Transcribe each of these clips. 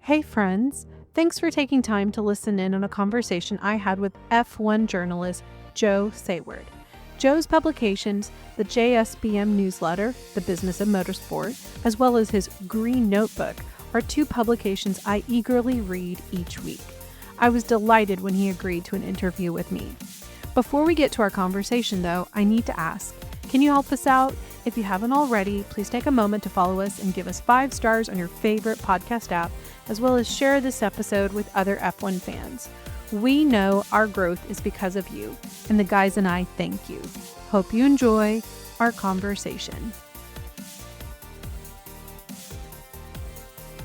Hey friends, thanks for taking time to listen in on a conversation I had with F1 journalist Joe Saward. Joe's publications, the JSBM Newsletter, The Business of Motorsport, as well as his Green Notebook, are two publications I eagerly read each week. I was delighted when he agreed to an interview with me. Before we get to our conversation, though, I need to ask, can you help us out? If you haven't already, please take a moment to follow us and give us 5 stars on your favorite podcast app, as well as share this episode with other F1 fans. We know our growth is because of you, and the guys and I thank you. Hope you enjoy our conversation.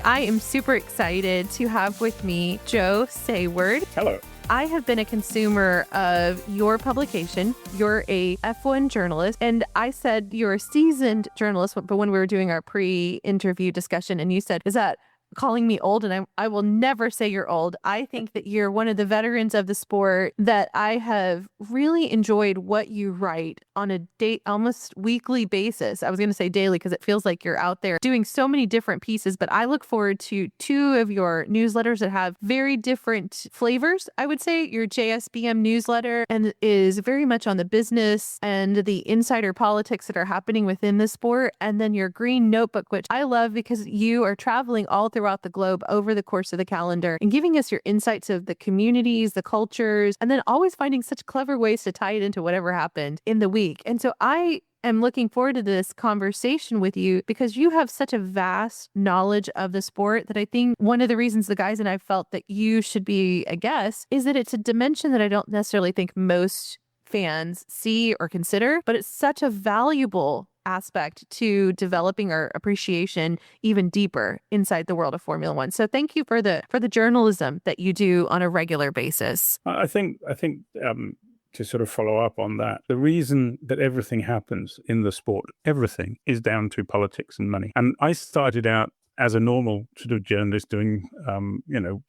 I am super excited to have with me Joe Saward. Hello. I have been a consumer of your publication. You're a F1 journalist, and I said you're a seasoned journalist, but when we were doing our pre-interview discussion, and you said, is that calling me old? And I will never say you're old. I think that you're one of the veterans of the sport, that I have really enjoyed what you write on a almost weekly basis. I was going to say daily because it feels like you're out there doing so many different pieces, but I look forward to 2 of your newsletters that have very different flavors. I would say your JSBM newsletter and is very much on the business and the insider politics that are happening within the sport. And then your Green Notebook, which I love because you are traveling all throughout the globe over the course of the calendar and giving us your insights of the communities, the cultures, and then always finding such clever ways to tie it into whatever happened in the week. And so I am looking forward to this conversation with you because you have such a vast knowledge of the sport that I think one of the reasons the guys and I felt that you should be a guest is that it's a dimension that I don't necessarily think most fans see or consider, but it's such a valuable aspect to developing our appreciation even deeper inside the world of Formula One. So thank you for the journalism that you do on a regular basis. I think to sort of follow up on that, the reason that everything happens in the sport, everything is down to politics and money. And I started out as a normal sort of journalist doing,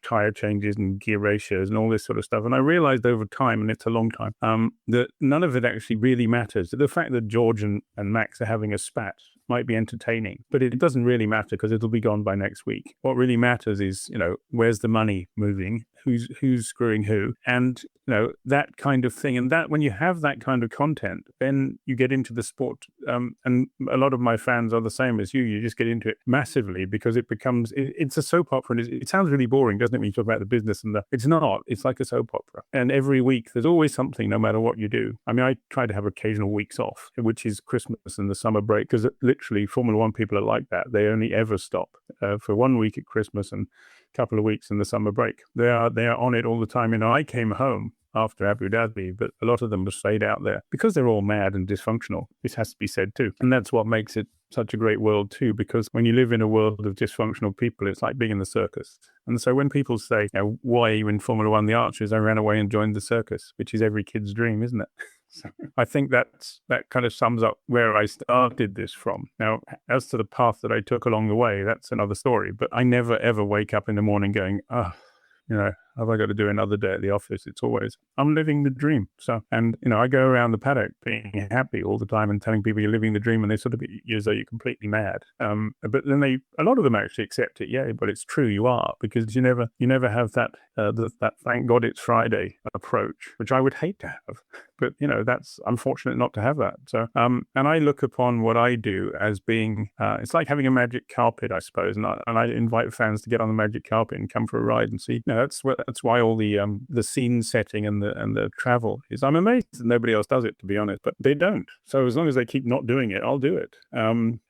tire changes and gear ratios and all this sort of stuff. And I realized over time, and it's a long time, that none of it actually really matters. The fact that George and Max are having a spat might be entertaining, but it doesn't really matter because it'll be gone by next week. What really matters is, where's the money moving? Who's screwing who? And, that kind of thing. And that when you have that kind of content, then you get into the sport. And a lot of my fans are the same as you. You just get into it massively because it becomes, it's a soap opera. And it sounds really boring, doesn't it, when you talk about the business and it's not. It's like a soap opera. And every week there's always something, no matter what you do. I mean, I try to have occasional weeks off, which is Christmas and the summer break, because literally Formula One people are like that. They only ever stop for 1 week at Christmas and a couple of weeks in the summer break. They are on it all the time. I came home after Abu Dhabi, but a lot of them have stayed out there because they're all mad and dysfunctional. This has to be said too. And that's what makes it such a great world too, because when you live in a world of dysfunctional people, it's like being in the circus. And so when people say, why are you in Formula One? The answer is I ran away and joined the circus, which is every kid's dream, isn't it? So I think that kind of sums up where I started this from. Now, as to the path that I took along the way, that's another story. But I never, ever wake up in the morning going, have I got to do another day at the office? It's always, I'm living the dream. So, and, I go around the paddock being happy all the time and telling people you're living the dream, and they sort of be as though you're completely mad. But then a lot of them actually accept it. Yeah, but it's true, you are, because you never have that thank God it's Friday approach, which I would hate to have. But, that's unfortunate not to have that. So, and I look upon what I do as being, it's like having a magic carpet, I suppose. And I invite fans to get on the magic carpet and come for a ride and see. That's why all the scene setting and the travel is. I'm amazed that nobody else does it, to be honest, but they don't. So as long as they keep not doing it, I'll do it. And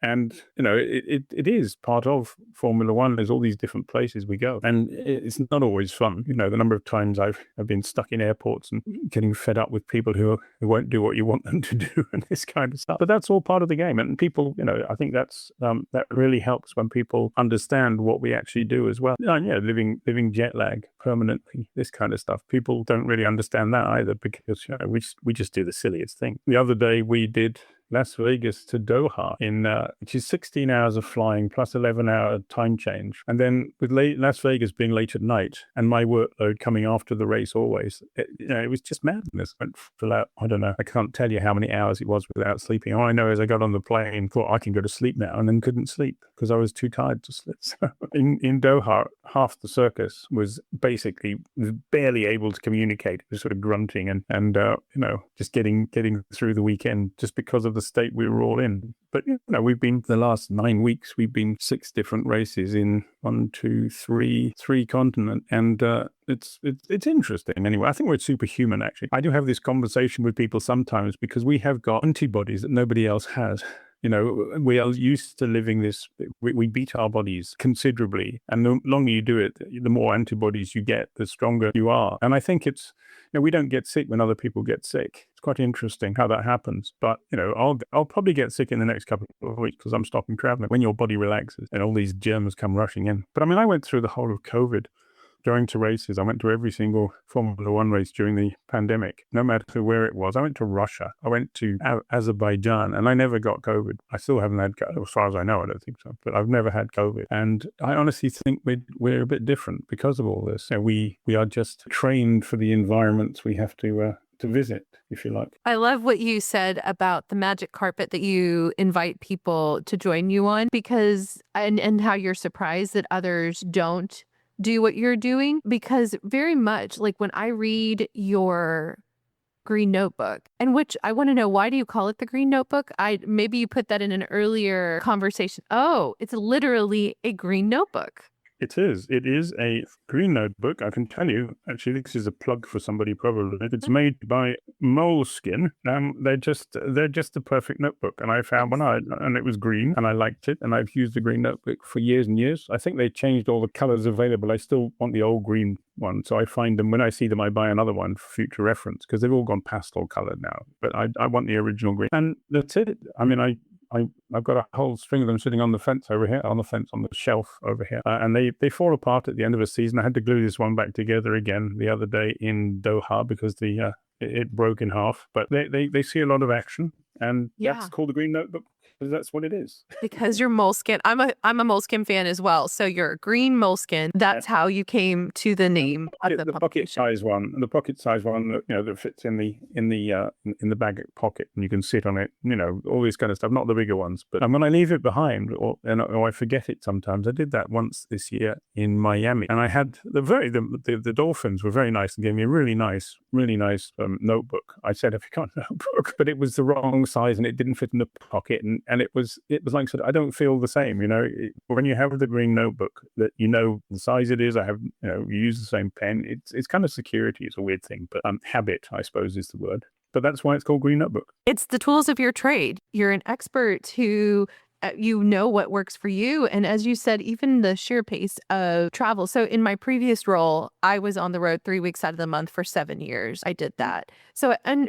it is part of Formula One. There's all these different places we go, and it's not always fun. The number of times I've been stuck in airports and getting fed up with people who won't do what you want them to do and this kind of stuff. But that's all part of the game. And people, I think that's that really helps when people understand what we actually do as well. Living jet lag permanently, this kind of stuff. People don't really understand that either because we just do the silliest thing. The other day we did Las Vegas to Doha which is 16 hours of flying plus 11-hour time change. And then with Las Vegas being late at night and my workload coming after the race always, it was just madness. I went for that, I don't know, I can't tell you how many hours it was without sleeping. All I know is I got on the plane, thought I can go to sleep now, and then couldn't sleep because I was too tired to sleep. So in Doha, half the circus was basically barely able to communicate. It was sort of grunting and just getting through the weekend just because of the state we were all in. But we've been the last 9 weeks. We've been 6 different races in 3 continents, and it's interesting. Anyway, I think we're superhuman. Actually, I do have this conversation with people sometimes because we have got antibodies that nobody else has. We are used to living this. We beat our bodies considerably, and the longer you do it, the more antibodies you get, the stronger you are. And I think it's, we don't get sick when other people get sick. It's quite interesting how that happens. But I'll probably get sick in the next couple of weeks because I'm stopping traveling. When your body relaxes and all these germs come rushing in. But I went through the whole of COVID. Going to races. I went to every single Formula One race during the pandemic, no matter where it was. I went to Russia. I went to Azerbaijan, and I never got COVID. I still haven't had COVID, as far as I know. I don't think so, but I've never had COVID. And I honestly think we're a bit different because of all this. We are just trained for the environments we have to visit, if you like. I love what you said about the magic carpet that you invite people to join you on, because and how you're surprised that others don't do what you're doing, because very much like when I read your green notebook, and which I want to know, why do you call it the green notebook? Maybe you put that in an earlier conversation. Oh, it's literally a green notebook. It is. It is a green notebook. I can tell you, actually, this is a plug for somebody probably. It's made by Moleskin. They're just the perfect notebook. And I found one, and it was green, and I liked it. And I've used the green notebook for years and years. I think they changed all the colors available. I still want the old green one. So I find them, when I see them, I buy another one for future reference, because they've all gone pastel colored now. But I want the original green. And that's it. I've got a whole string of them sitting on the fence over here, on the shelf over here. And they fall apart at the end of a season. I had to glue this one back together again the other day in Doha because it broke in half. But they see a lot of action. And that's called the green notebook, because that's what it is. Because you're Moleskin. I'm a Moleskin fan as well. So you're a green Moleskin. That's how you came to the name of the pocket size one. The pocket size one that fits in the bag pocket, and you can sit on it. All this kind of stuff. Not the bigger ones, but when I leave it behind or I forget it sometimes. I did that once this year in Miami, and I had the Dolphins were very nice and gave me a really nice notebook. I said, "Have you got a notebook?" But it was the wrong size and it didn't fit in the pocket, and it was like, I don't feel the same. When you have the green notebook, that the size it is. I have you use the same pen. It's kind of security. It's a weird thing, but habit, I suppose, is the word. But that's why it's called green notebook. It's the tools of your trade. You're an expert who you know what works for you. And as you said, even the sheer pace of travel. So in my previous role, I was on the road 3 weeks out of the month for 7 years. I did that. So, and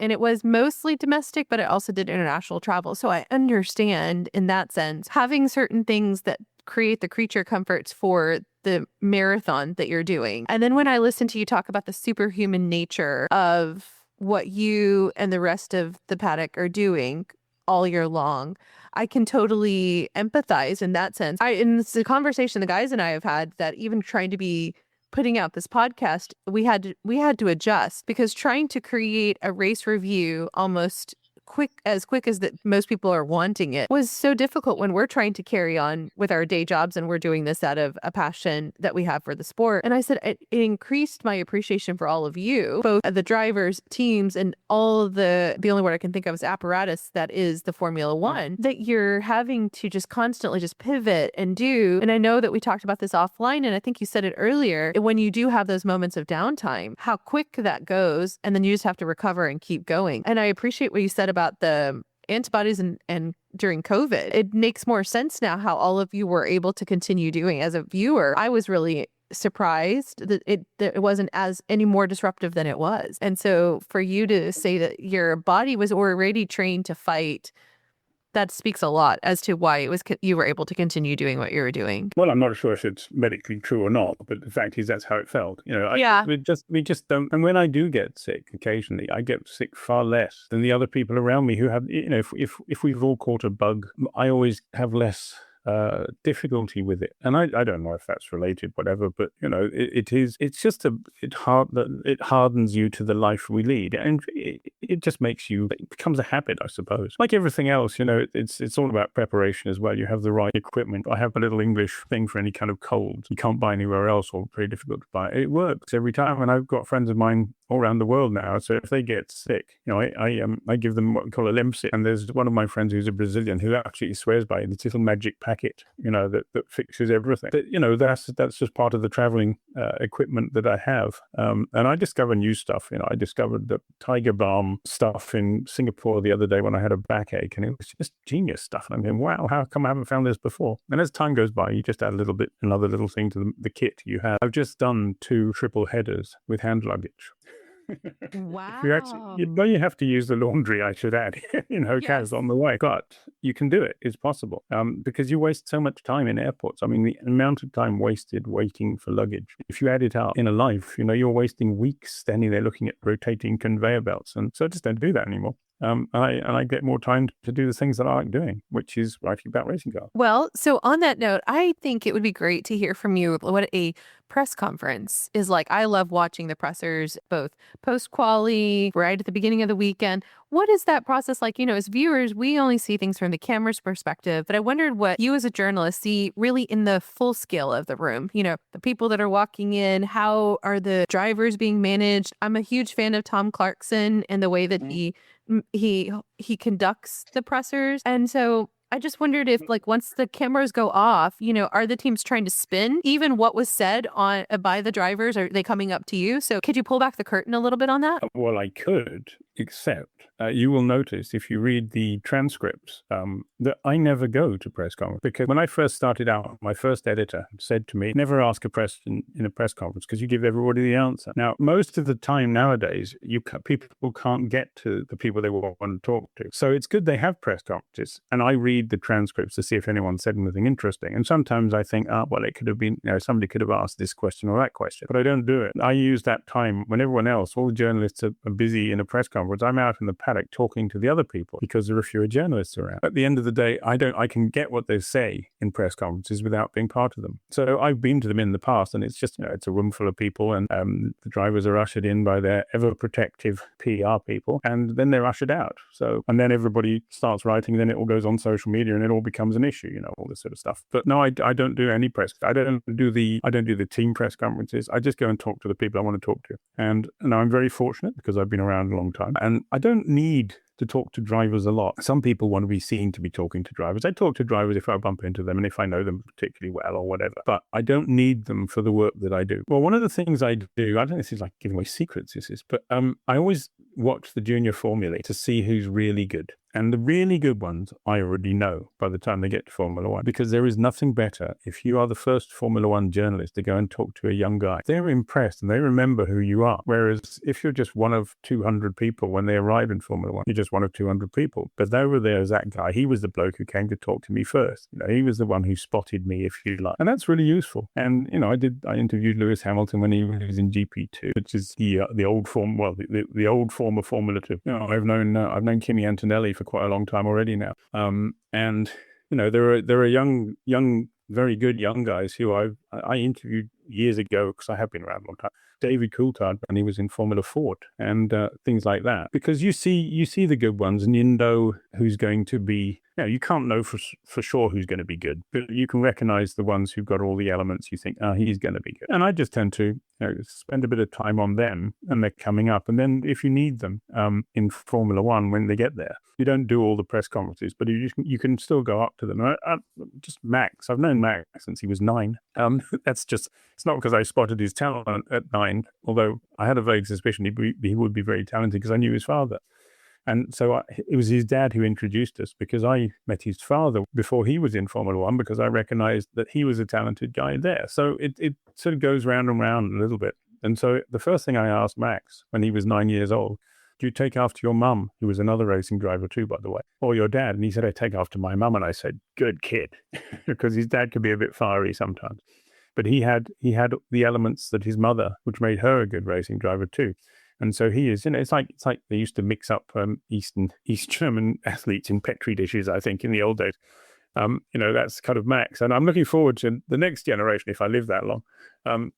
it was mostly domestic, but I also did international travel. So I understand in that sense, having certain things that create the creature comforts for the marathon that you're doing. And then when I listen to you talk about the superhuman nature of what you and the rest of the paddock are doing all year long, I can totally empathize in that sense. In the conversation the guys and I have had, that even trying to be putting out this podcast, we had to adjust, because trying to create a race review almost quick as that most people are wanting it was so difficult when we're trying to carry on with our day jobs, and we're doing this out of a passion that we have for the sport. And I said it increased my appreciation for all of you, both the drivers, teams, and all the only word I can think of is apparatus that is the Formula One, that you're having to just constantly just pivot and do. And I know that we talked about this offline, and I think you said it earlier, when you do have those moments of downtime, how quick that goes, and then you just have to recover and keep going. And I appreciate what you said about the antibodies and during COVID. It makes more sense now how all of you were able to continue doing. As a viewer, I was really surprised that it wasn't as any more disruptive than it was. And so for you to say that your body was already trained to fight that speaks a lot as to why it was you were able to continue doing what you were doing. Well, I'm not sure if it's medically true or not, but the fact is that's how it felt. We just don't. And when I do get sick, occasionally, I get sick far less than the other people around me who have. If we've all caught a bug, I always have less difficulty with it, and I don't know if that's related, whatever, but it hardens you to the life we lead, and it just makes you, it becomes a habit, I suppose. Like everything else, it's all about preparation as well. You have the right equipment. I have a little English thing for any kind of cold you can't buy anywhere else, or very difficult to buy. It works every time, and I've got friends of mine all around the world now. So if they get sick, I give them what we call a Lemsip. And there's one of my friends who's a Brazilian who actually swears by this little magic packet, that fixes everything. But that's just part of the traveling equipment that I have. And I discover new stuff. I discovered the Tiger Balm stuff in Singapore the other day when I had a backache, and it was just genius stuff. And I'm going, wow, how come I haven't found this before? And as time goes by, you just add another little thing to the kit you have. I've just done 2 triple headers with hand luggage. Wow. You have to use the laundry, I should add, Kaz, on the way. But you can do it. It's possible. Because you waste so much time in airports. I mean, the amount of time wasted waiting for luggage, if you add it up in a life, you're wasting weeks standing there looking at rotating conveyor belts. And so I just don't do that anymore. And I get more time to do the things that I like doing, which is writing about racing cars. Well, so on that note, I think it would be great to hear from you what a press conference is like. I love watching the pressers, both post-quali, right at the beginning of the weekend. What is that process like? As viewers, we only see things from the camera's perspective, but I wondered what you as a journalist see really in the full scale of the room. The people that are walking in, how are the drivers being managed? I'm a huge fan of Tom Clarkson and the way that he conducts the pressers. And so I just wondered if, once the cameras go off, are the teams trying to spin even what was said by the drivers? Are they coming up to you? So could you pull back the curtain a little bit on that? Well, I could, except you will notice if you read the transcripts that I never go to press conference, because when I first started out, my first editor said to me, never ask a question in a press conference because you give everybody the answer. Now, most of the time nowadays, people can't get to the people they want to talk to. So it's good they have press conferences, and I read the transcripts to see if anyone said anything interesting. And sometimes I think, well, it could have been, somebody could have asked this question or that question, but I don't do it. I use that time when everyone else, all the journalists are busy in a press conference. I'm out in the paddock talking to the other people because there are fewer journalists around. At the end of the day, I can get what they say in press conferences without being part of them. So I've been to them in the past, and it's just, it's a room full of people, and the drivers are ushered in by their ever protective PR people, and then they're ushered out. So, and then everybody starts writing, then it all goes on social media, and it all becomes an issue, all this sort of stuff. But no, I don't do any press. I don't do the team press conferences. I just go and talk to the people I want to talk to. And I'm very fortunate because I've been around a long time, and I don't need to talk to drivers a lot. Some people want to be seen to be talking to drivers. I talk to drivers if I bump into them and if I know them particularly well or whatever, but I don't need them for the work that I do. Well, one of the things I do, I don't know if this is like giving away secrets, but I always watch the junior formulae to see who's really good. And the really good ones, I already know by the time they get to Formula One, because there is nothing better if you are the first Formula One journalist to go and talk to a young guy. They're impressed and they remember who you are. Whereas if you're just one of 200 people when they arrive in Formula One, you're just one of 200 people. But over there is that guy. He was the bloke who came to talk to me first. He was the one who spotted me, if you like. And that's really useful. And, I interviewed Lewis Hamilton when he was in GP2, which is the old form, the old form of Formula 2. I've known Kimi Antonelli for quite a long time already now. And there are young, very good young guys who I interviewed years ago, because I have been around a long time. David Coulthard, when he was in Formula Ford, and things like that. Because you see the good ones, and you know who's going to be. You can't know for sure who's going to be good, but you can recognize the ones who've got all the elements. You think, he's going to be good. And I just tend to spend a bit of time on them, and they're coming up. And then if you need them in Formula One when they get there, you don't do all the press conferences, but you can still go up to them. Just Max. I've known Max since he was 9. It's not because I spotted his talent at 9, although I had a vague suspicion he would be very talented because I knew his father. And so it was his dad who introduced us, because I met his father before he was in Formula One, because I recognized that he was a talented guy there. So it sort of goes round and round a little bit. And so the first thing I asked Max when he was 9 years old do you take after your mum, who was another racing driver too, by the way, or your dad? And he said, I take after my mum. And I said, good kid, because his dad could be a bit fiery sometimes. But he had the elements that his mother, which made her a good racing driver too. And so he is, it's like they used to mix up East German athletes in Petri dishes, I think, in the old days. That's kind of Max. And I'm looking forward to the next generation, if I live that long,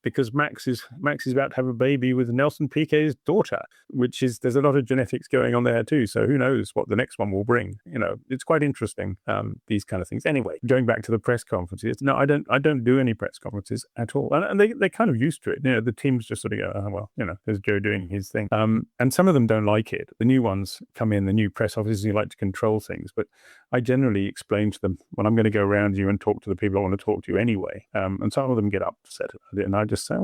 because Max is about to have a baby with Nelson Piquet's daughter, there's a lot of genetics going on there too. So who knows what the next one will bring? It's quite interesting, these kind of things. Anyway, going back to the press conferences, no, I don't do any press conferences at all. And they're kind of used to it. The teams just sort of go, oh, well, there's Joe doing his thing. And some of them don't like it. The new ones come in, the new press officers who like to control things. But I generally explain to them, when I'm going to go around you and talk to the people I want to talk to anyway. And some of them get upset about it, and I just say,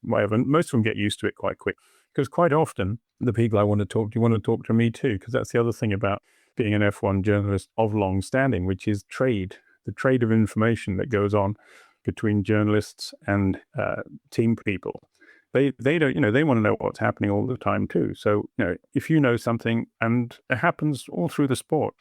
whatever. And most of them get used to it quite quick, because quite often the people I want to talk to want to talk to me too, because that's the other thing about being an F1 journalist of long standing, which is the trade of information that goes on between journalists and team people. They don't, they want to know what's happening all the time too. So, if you know something, and it happens all through the sport,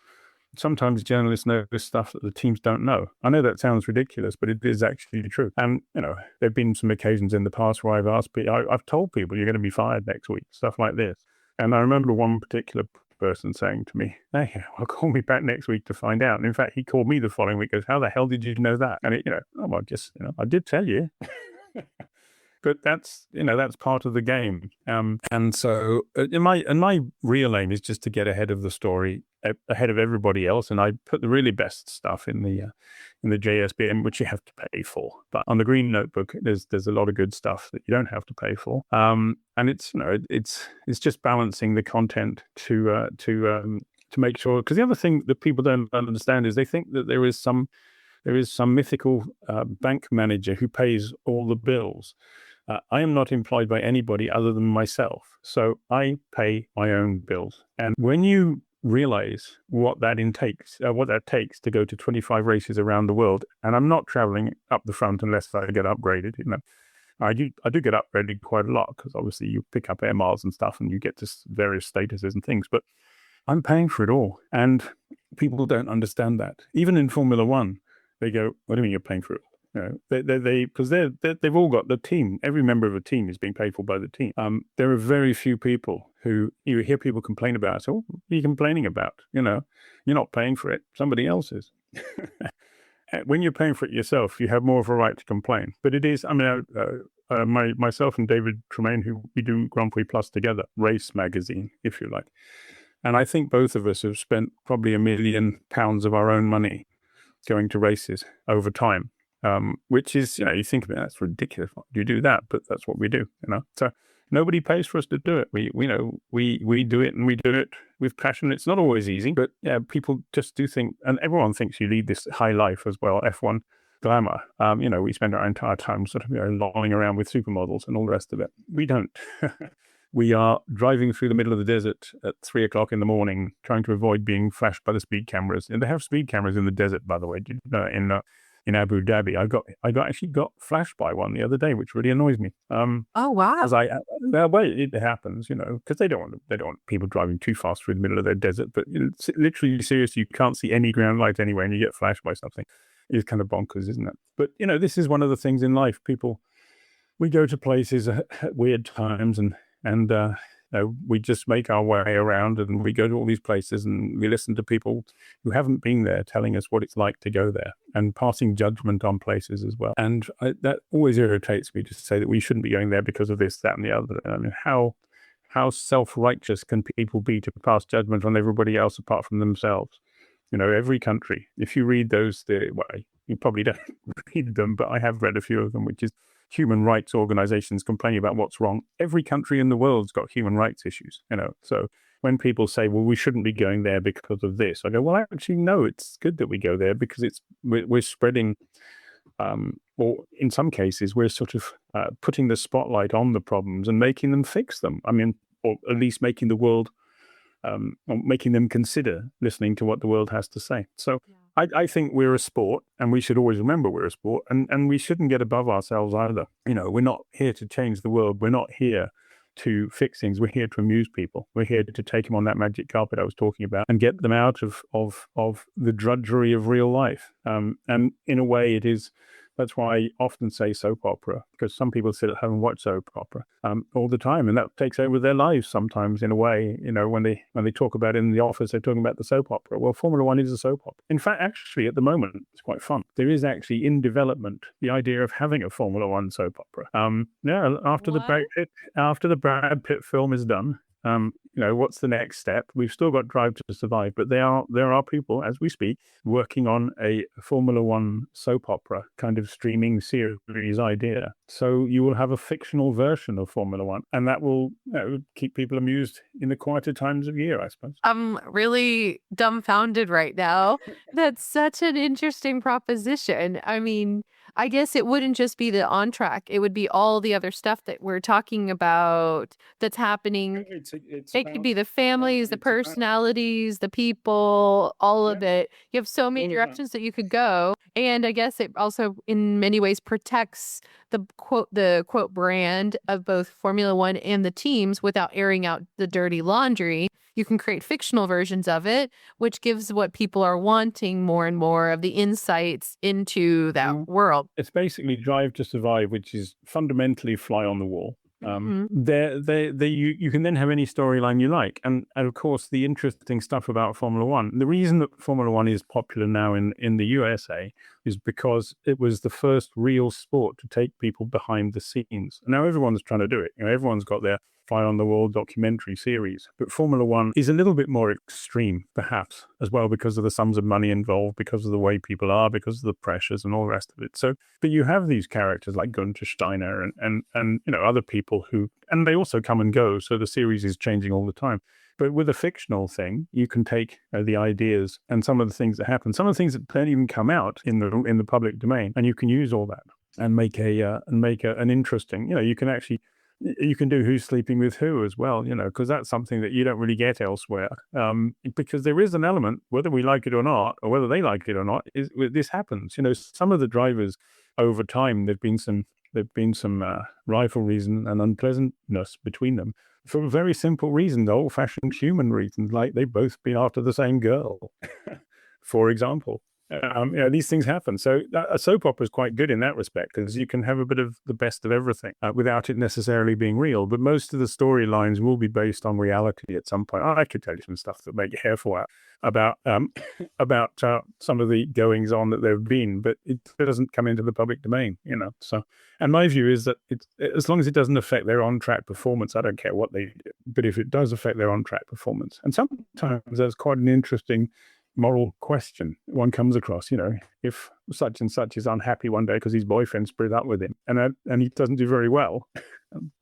sometimes journalists know this stuff that the teams don't know. I know that sounds ridiculous, but it is actually true. And, there have been some occasions in the past where I've told people you're going to be fired next week, stuff like this. And I remember one particular person saying to me, hey, well, call me back next week to find out. And in fact, he called me the following week, goes, how the hell did you know that? And I did tell you. But that's part of the game. And so my real aim is just to get ahead of the story, ahead of everybody else. And I put the really best stuff in the JSBM, which you have to pay for. But on the Green Notebook, there's a lot of good stuff that you don't have to pay for. And it's just balancing the content to make sure. Because the other thing that people don't understand is they think that there is some mythical bank manager who pays all the bills. I am not employed by anybody other than myself. So I pay my own bills. And when you realize what that takes to go to 25 races around the world, and I'm not traveling up the front unless I get upgraded, I do get upgraded quite a lot, because obviously you pick up air miles and stuff and you get to various statuses and things, but I'm paying for it all. And people don't understand that. Even in Formula One, they go, what do you mean you're paying for it? Because they've all got the team. Every member of a team is being paid for by the team. There are very few people who you hear people complain about. So what are you complaining about? You're not paying for it. Somebody else is. When you're paying for it yourself, you have more of a right to complain. But it is. Myself and David Tremaine, who we do Grand Prix Plus together, race magazine, if you like, and I think both of us have spent probably £1 million of our own money going to races over time. Which is, you think about it, that's ridiculous. Why do you do that? But that's what we do, So nobody pays for us to do it. We do it, and we do it with passion. It's not always easy, but yeah, people just do think, and everyone thinks you lead this high life as well, F1 glamour. We spend our entire time sort of lolling around with supermodels and all the rest of it. We don't. We are driving through the middle of the desert at 3 o'clock in the morning, trying to avoid being flashed by the speed cameras. And they have speed cameras in the desert, by the way. In Abu Dhabi, I actually got flashed by one the other day, which really annoys me. Oh wow! It happens, because they don't want people driving too fast through the middle of their desert. But it's literally, seriously, you can't see any ground light anywhere, and you get flashed by something. It's kind of bonkers, isn't it? But this is one of the things in life. We go to places at weird times, and we just make our way around, and we go to all these places, and we listen to people who haven't been there telling us what it's like to go there, and passing judgment on places as well. And that always irritates me, to say that we shouldn't be going there because of this, that, and the other. I mean, how self-righteous can people be to pass judgment on everybody else apart from themselves? Every country, if you read those, you probably don't read them, but I have read a few of them, which is human rights organizations complaining about what's wrong. Every country in the world's got human rights issues, So when people say, well, we shouldn't be going there because of this, I go, well, actually, no, it's good that we go there, because we're spreading, or in some cases, we're sort of putting the spotlight on the problems and making them fix them. I mean, or at least making the world, or making them consider listening to what the world has to say. So yeah. I think we're a sport, and we should always remember we're a sport, and we shouldn't get above ourselves either. We're not here to change the world. We're not here to fix things. We're here to amuse people. We're here to take them on that magic carpet I was talking about and get them out of the drudgery of real life. And in a way, it is. That's why I often say soap opera, because some people sit at home and watch soap opera all the time, and that takes over their lives sometimes in a way. When they talk about it in the office, they're talking about the soap opera. Well, Formula One is a soap opera. In fact, actually, at the moment, it's quite fun. There is actually in development the idea of having a Formula One soap opera. After the Brad Pitt film is done. What's the next step? We've still got Drive to Survive, but there are people, as we speak, working on a Formula One soap opera kind of streaming series idea. So you will have a fictional version of Formula One, and that will keep people amused in the quieter times of year, I suppose. I'm really dumbfounded right now. That's such an interesting proposition. I mean, I guess it wouldn't just be the on track. It would be all the other stuff that we're talking about that's happening. It could be the families, the personalities, the people, all of it. You have so many directions that you could go. And I guess it also in many ways protects the quote brand of both Formula One and the teams without airing out the dirty laundry. You can create fictional versions of it, which gives what people are wanting more and more of the insights into that world. It's basically Drive to Survive, which is fundamentally fly on the wall. You can then have any storyline you like. And of course, the interesting stuff about Formula One, the reason that Formula One is popular now in the USA is because it was the first real sport to take people behind the scenes. Now everyone's trying to do it. Everyone's got their fly on the wall documentary series, but Formula One is a little bit more extreme, perhaps, as well, because of the sums of money involved, because of the way people are, because of the pressures and all the rest of it. So, but you have these characters like Gunther Steiner and other people who, and they also come and go. So the series is changing all the time. But with a fictional thing, you can take the ideas and some of the things that happen, some of the things that don't even come out in the public domain, and you can use all that and make an interesting. You can do Who's Sleeping with Who as well, because that's something that you don't really get elsewhere. Because there is an element, whether we like it or not, or whether they like it or not, this happens. Some of the drivers over time, there've been some rivalries and unpleasantness between them for a very simple reason, the old-fashioned human reasons, like they've both been after the same girl, for example. These things happen. So a soap opera is quite good in that respect, because you can have a bit of the best of everything without it necessarily being real. But most of the storylines will be based on reality at some point. I could tell you some stuff that make your hair fall out about some of the goings on that there have been, but it doesn't come into the public domain, So, and my view is that as long as it doesn't affect their on-track performance, I don't care what they do. But if it does affect their on-track performance, and sometimes there's quite an interesting moral question one comes across, if such and such is unhappy one day because his boyfriend split up with him and he doesn't do very well,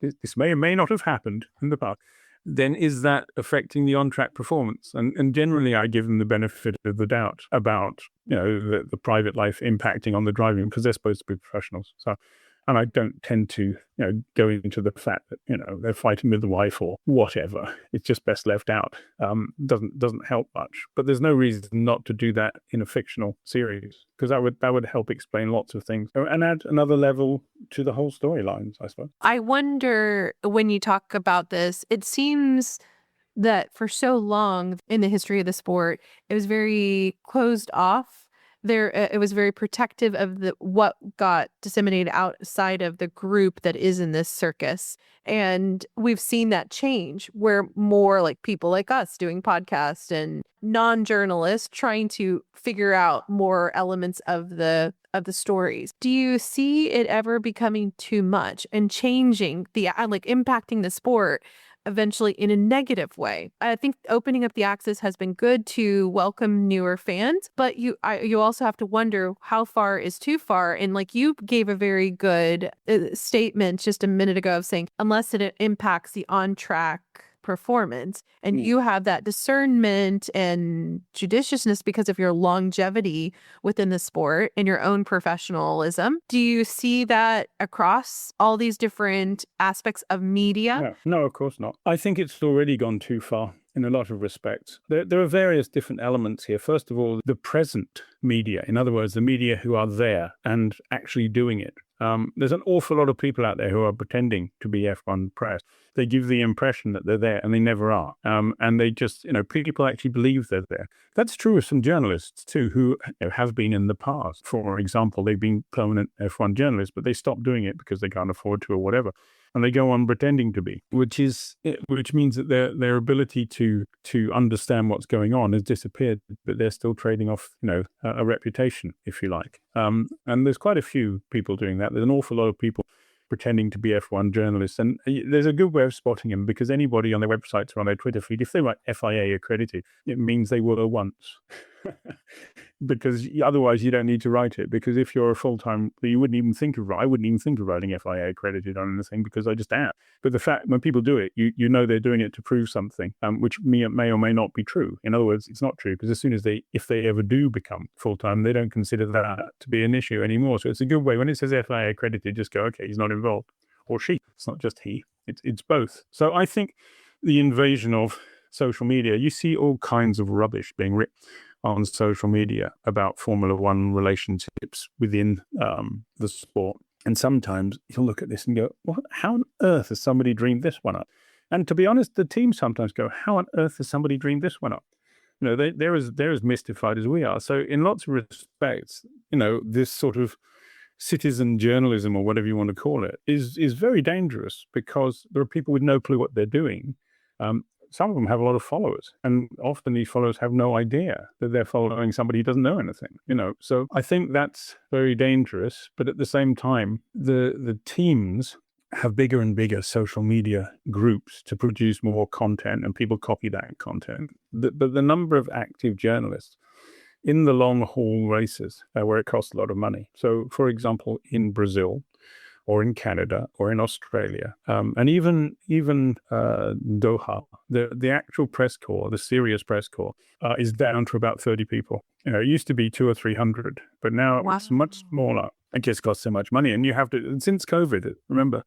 this may or may not have happened in the past, then is that affecting the on-track performance? And generally I give them the benefit of the doubt about, the private life impacting on the driving, because they're supposed to be professionals. So, and I don't tend to, go into the fact that, they're fighting with the wife or whatever. It's just best left out. Doesn't help much. But there's no reason not to do that in a fictional series, because that would help explain lots of things and add another level to the whole storylines, I suppose. I wonder, when you talk about this, it seems that for so long in the history of the sport, it was very closed off. It was very protective of what got disseminated outside of the group that is in this circus. And we've seen that change, where more like people like us doing podcasts and non-journalists trying to figure out more elements of the stories. Do you see it ever becoming too much and changing impacting the sport eventually in a negative way? I think opening up the access has been good to welcome newer fans, but you also have to wonder how far is too far. And like you gave a very good statement just a minute ago of saying, unless it impacts the on-track performance, and you have that discernment and judiciousness because of your longevity within the sport and your own professionalism. Do you see that across all these different aspects of media? No, of course not. I think it's already gone too far in a lot of respects. There are various different elements here. First of all, the present media, in other words, the media who are there and actually doing it. There's an awful lot of people out there who are pretending to be F1 press. They give the impression that they're there and they never are. And they just, people actually believe they're there. That's true of some journalists too, who have been in the past. For example, they've been permanent F1 journalists, but they stopped doing it because they can't afford to or whatever. And they go on pretending to be, which means that their ability to understand what's going on has disappeared, but they're still trading off, a reputation, if you like. And there's quite a few people doing that. There's an awful lot of people pretending to be F1 journalists. And there's a good way of spotting them, because anybody on their websites or on their Twitter feed, if they write FIA accredited, it means they were once. Because otherwise you don't need to write it. Because if you're a full-time, I wouldn't even think of writing FIA accredited on anything, because I just am. But the fact, when people do it, you know they're doing it to prove something, which may or may not be true. In other words, it's not true, because as soon as if they ever do become full-time, they don't consider that to be an issue anymore. So it's a good way. When it says FIA accredited, just go, okay, he's not involved. Or she. It's not just he. It's both. So I think the invasion of social media, you see all kinds of rubbish being written on social media about Formula One relationships within the sport. And sometimes you'll look at this and go, what? How on earth has somebody dreamed this one up? And to be honest, the team sometimes go, how on earth has somebody dreamed this one up? They're as mystified as we are. So in lots of respects, this sort of citizen journalism, or whatever you want to call it, is very dangerous, because there are people with no clue what they're doing. Some of them have a lot of followers, and often these followers have no idea that they're following somebody who doesn't know anything, So I think that's very dangerous. But at the same time, the teams have bigger and bigger social media groups to produce more content, and people copy that content. But the number of active journalists in the long haul races, where it costs a lot of money. So, for example, in Brazil, or in Canada, or in Australia, and even Doha, the actual press corps, the serious press corps, is down to about 30 people. It used to be 200 or 300, but now it's much smaller. It just costs so much money, and you have to. Since COVID, remember,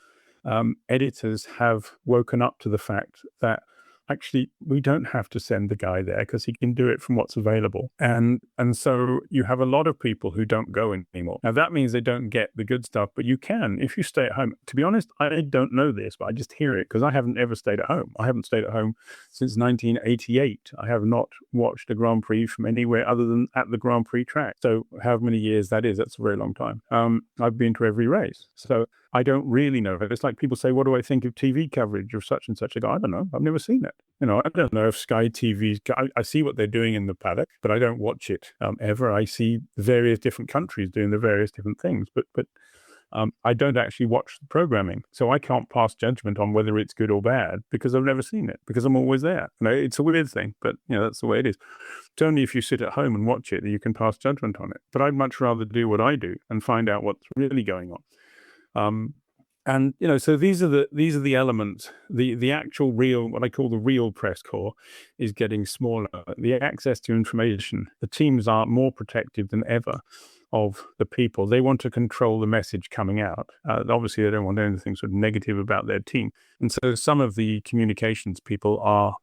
editors have woken up to the fact that actually we don't have to send the guy there, because he can do it from what's available. And so you have a lot of people who don't go anymore. Now that means they don't get the good stuff, but you can if you stay at home. To be honest, I don't know this, but I just hear it, because I haven't ever stayed at home. I haven't stayed at home since 1988. I have not watched a Grand Prix from anywhere other than at the Grand Prix track. So however many years that is, that's a very long time. I've been to every race. So I don't really know. It's like people say, what do I think of TV coverage of such and such? I go, I don't know. I've never seen it. I don't know if Sky TV, I see what they're doing in the paddock, but I don't watch it ever. I see various different countries doing the various different things, but I don't actually watch the programming. So I can't pass judgment on whether it's good or bad, because I've never seen it, because I'm always there. It's a weird thing, but that's the way it is. It's only if you sit at home and watch it that you can pass judgment on it. But I'd much rather do what I do and find out what's really going on. And so these are the elements. The actual real, what I call the real press corps, is getting smaller. The access to information, the teams are more protective than ever of the people. They want to control the message coming out. Obviously, they don't want anything sort of negative about their team. And so some of the communications people are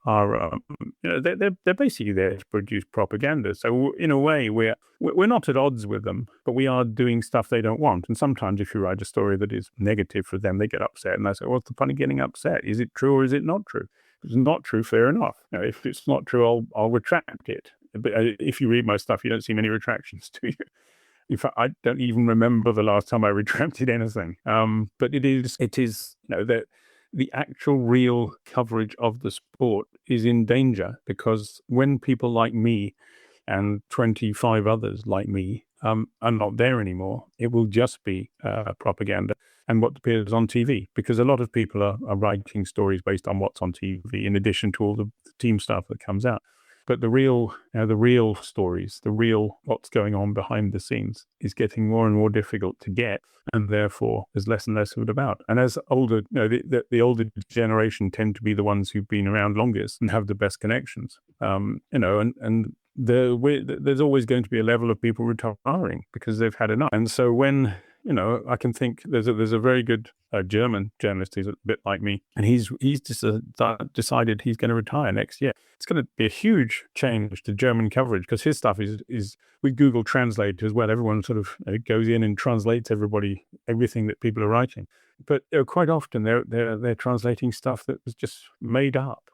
they're basically there to produce propaganda. So in a way, we're not at odds with them, but we are doing stuff they don't want. And sometimes if you write a story that is negative for them, they get upset, and I say, what's the point of getting upset? Is it true or is it not true? If it's not true, fair enough. If it's not true, I'll retract it. But if you read my stuff, you don't see many retractions, do you? In fact, I don't even remember the last time I retracted anything. But it is that the actual real coverage of the sport is in danger, because when people like me and 25 others like me are not there anymore, it will just be propaganda and what appears on TV, because a lot of people are writing stories based on what's on TV, in addition to all the team stuff that comes out. But the real stories, the real what's going on behind the scenes, is getting more and more difficult to get, and therefore there's less and less of it about. And as older, the older generation tend to be the ones who've been around longest and have the best connections. There's always going to be a level of people retiring because they've had enough. And so when I can think there's a very good German journalist who's a bit like me, and he's just decided he's going to retire next year. It's going to be a huge change to German coverage because his stuff is with Google Translate as well. Everyone sort of goes in and translates everything that people are writing. But quite often they're translating stuff that was just made up.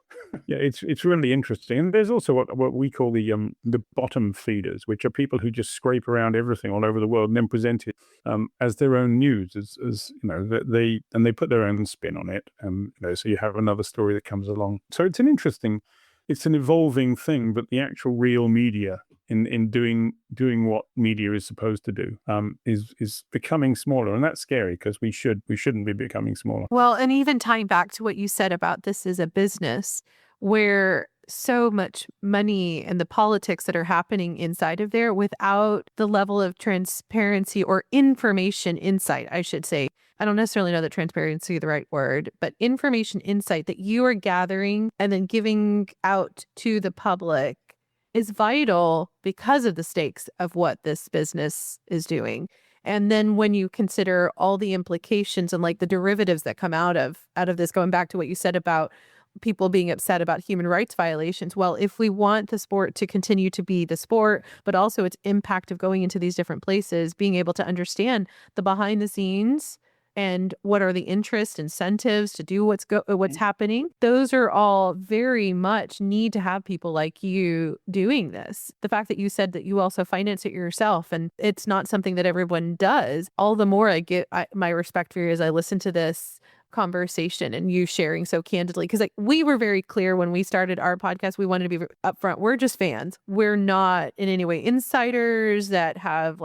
Yeah, it's really interesting. And there's also what we call the bottom feeders, which are people who just scrape around everything all over the world and then present it as their own news, as they put their own spin on it. So you have another story that comes along. So it's an evolving thing, but the actual real media in doing what media is supposed to do is becoming smaller, and that's scary because we shouldn't be becoming smaller. Well, and even tying back to what you said about this is a business where so much money and the politics that are happening inside of there without the level of transparency or information insight, I should say. I don't necessarily know that transparency is the right word, but information insight that you are gathering and then giving out to the public is vital because of the stakes of what this business is doing. And then when you consider all the implications and like the derivatives that come out of this, going back to what you said about people being upset about human rights violations. Well, if we want the sport to continue to be the sport, but also its impact of going into these different places, being able to understand the behind the scenes and what are the interest incentives to do what's happening. Those are all very much need to have people like you doing this. The fact that you said that you also finance it yourself and it's not something that everyone does, all the more I get my respect for you as I listen to this conversation and you sharing so candidly, because like we were very clear when we started our podcast, we wanted to be upfront. We're just fans. We're not in any way insiders that have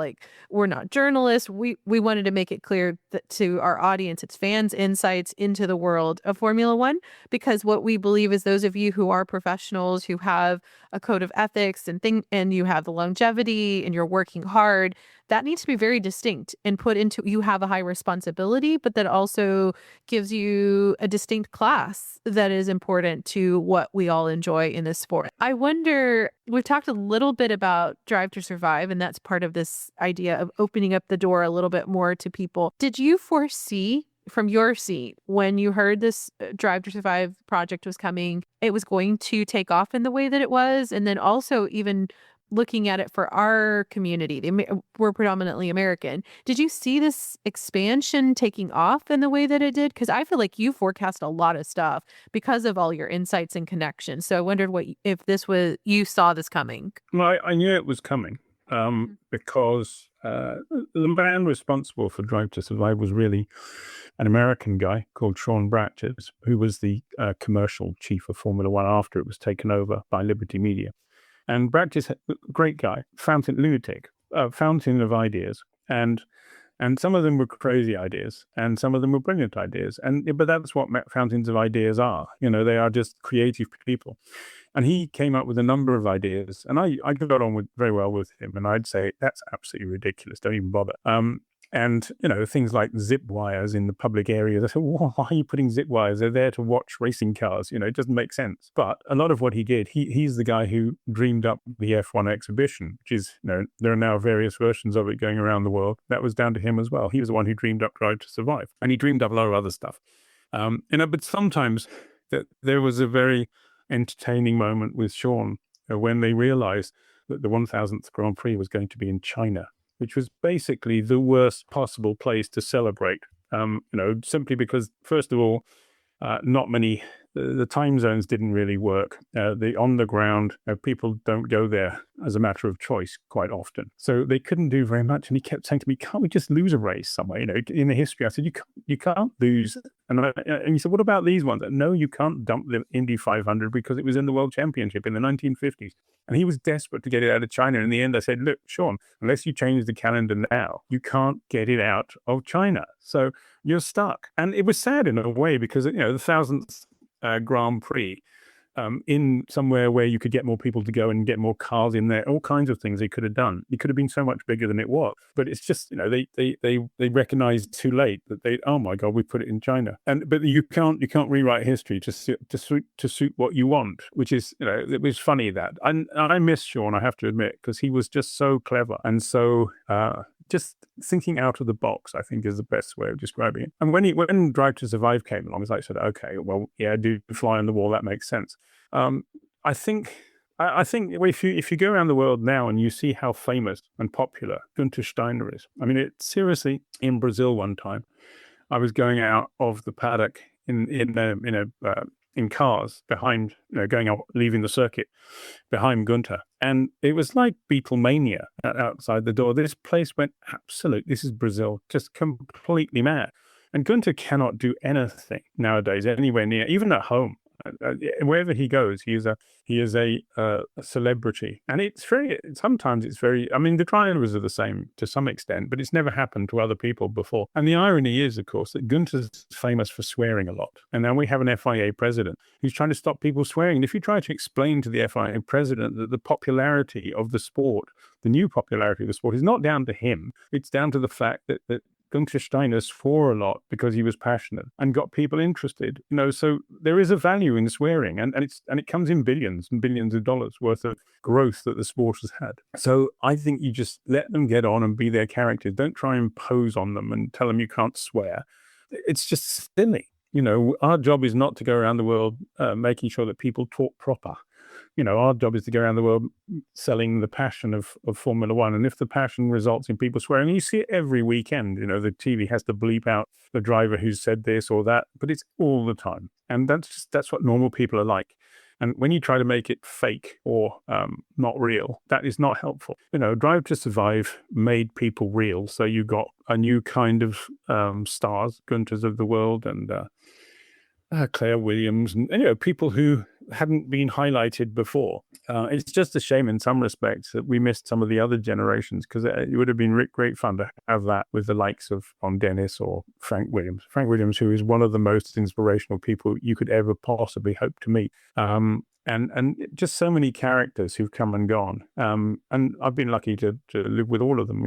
we're not journalists. We wanted to make it clear that to our audience, it's fans' insights into the world of Formula One, because what we believe is those of you who are professionals, who have a code of ethics and you have the longevity and you're working hard, that needs to be very distinct and put into, you have a high responsibility, but that also gives you a distinct class that is important to what we all enjoy in this sport. I wonder, we've talked a little bit about Drive to Survive, and that's part of this idea of opening up the door a little bit more to people. Did you foresee from your seat when you heard this Drive to Survive project was coming, it was going to take off in the way that it was? And then also even looking at it for our community, we're predominantly American. Did you see this expansion taking off in the way that it did? Because I feel like you forecast a lot of stuff because of all your insights and connections. So I wondered if you saw this coming. Well, I knew it was coming because the man responsible for Drive to Survive was really an American guy called Sean Bratches, who was the commercial chief of Formula One after it was taken over by Liberty Media. And Bratches, great guy, fountain of ideas, and some of them were crazy ideas, and some of them were brilliant ideas. But that's what fountains of ideas are. They are just creative people. And he came up with a number of ideas, and I got on very well with him. And I'd say that's absolutely ridiculous. Don't even bother. And, things like zip wires in the public areas. I said, why are you putting zip wires? They're there to watch racing cars. It doesn't make sense. But a lot of what he did, he's the guy who dreamed up the F1 exhibition, which is, there are now various versions of it going around the world. That was down to him as well. He was the one who dreamed up Drive to Survive. And he dreamed up a lot of other stuff. But sometimes there was a very entertaining moment with Sean when they realized that the 1000th Grand Prix was going to be in China, which was basically the worst possible place to celebrate, simply because, first of all, not many, the time zones didn't really work. The on the ground, people don't go there as a matter of choice quite often. So they couldn't do very much. And he kept saying to me, can't we just lose a race somewhere, in the history? I said, you can't lose. And he said, what about these ones? No, you can't dump the Indy 500 because it was in the World Championship in the 1950s. And he was desperate to get it out of China. In the end, I said, look, Sean, unless you change the calendar now, you can't get it out of China. So you're stuck. And it was sad in a way because, the 1000th Grand Prix in somewhere where you could get more people to go and get more cars in there, all kinds of things they could have done. It could have been so much bigger than it was. But it's just, they recognized too late that oh my God, we put it in China. But you can't rewrite history to suit what you want, which is, it was funny that. And I miss Sean, I have to admit, because he was just so clever and so just thinking out of the box, I think, is the best way of describing it. And when Drive to Survive came along, as I said, okay, well, yeah, do fly on the wall, that makes sense. I think if you go around the world now and you see how famous and popular Günther Steiner is, I mean, it seriously, in Brazil one time, I was going out of the paddock in cars behind, going out, leaving the circuit behind Günther, and it was like Beatlemania outside the door. This place went absolute. This is Brazil, just completely mad. And Günther cannot do anything nowadays anywhere near, even at home. Wherever he goes, he is a celebrity, and sometimes it's very. I mean, the drivers are the same to some extent, but it's never happened to other people before. And the irony is, of course, that Günther's famous for swearing a lot, and now we have an FIA president who's trying to stop people swearing. And if you try to explain to the FIA president that the popularity of the sport, the new popularity of the sport, is not down to him, it's down to the fact that Günther Steiner swore a lot because he was passionate and got people interested. So there is a value in swearing, and it comes in billions and billions of dollars worth of growth that the sport has had. So I think you just let them get on and be their characters. Don't try and impose on them and tell them you can't swear. It's just silly. Our job is not to go around the world making sure that people talk proper. Our job is to go around the world selling the passion of Formula One. And if the passion results in people swearing, you see it every weekend, the TV has to bleep out the driver who said this or that, but it's all the time. And that's what normal people are like. And when you try to make it fake or not real, that is not helpful. Drive to Survive made people real. So you got a new kind of stars, Günthers of the world, and Claire Williams, and people who hadn't been highlighted before. It's just a shame in some respects that we missed some of the other generations, because it would have been great fun to have that with the likes of Dennis or Frank Williams. Frank Williams, who is one of the most inspirational people you could ever possibly hope to meet. And just so many characters who've come and gone. And I've been lucky to live with all of them,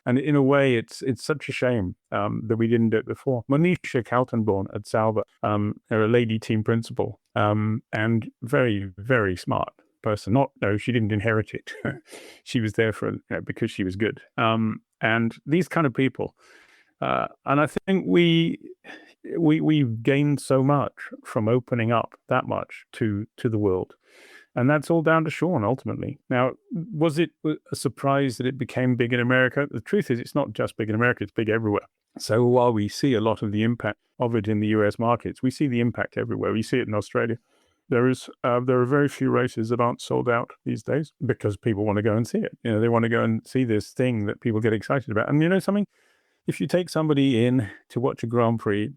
and in a way, it's such a shame that we didn't do it before. Monisha Kaltenborn at Sauber, a lady team principal, and very, very smart person. She didn't inherit it. She was there because she was good. And these kind of people. And I think we've gained so much from opening up that much to the world. And that's all down to Sean, ultimately. Now, was it a surprise that it became big in America? The truth is, it's not just big in America, it's big everywhere. So while we see a lot of the impact of it in the US markets, we see the impact everywhere. We see it in Australia. There are very few races that aren't sold out these days because people want to go and see it. They want to go and see this thing that people get excited about. And something, if you take somebody in to watch a Grand Prix,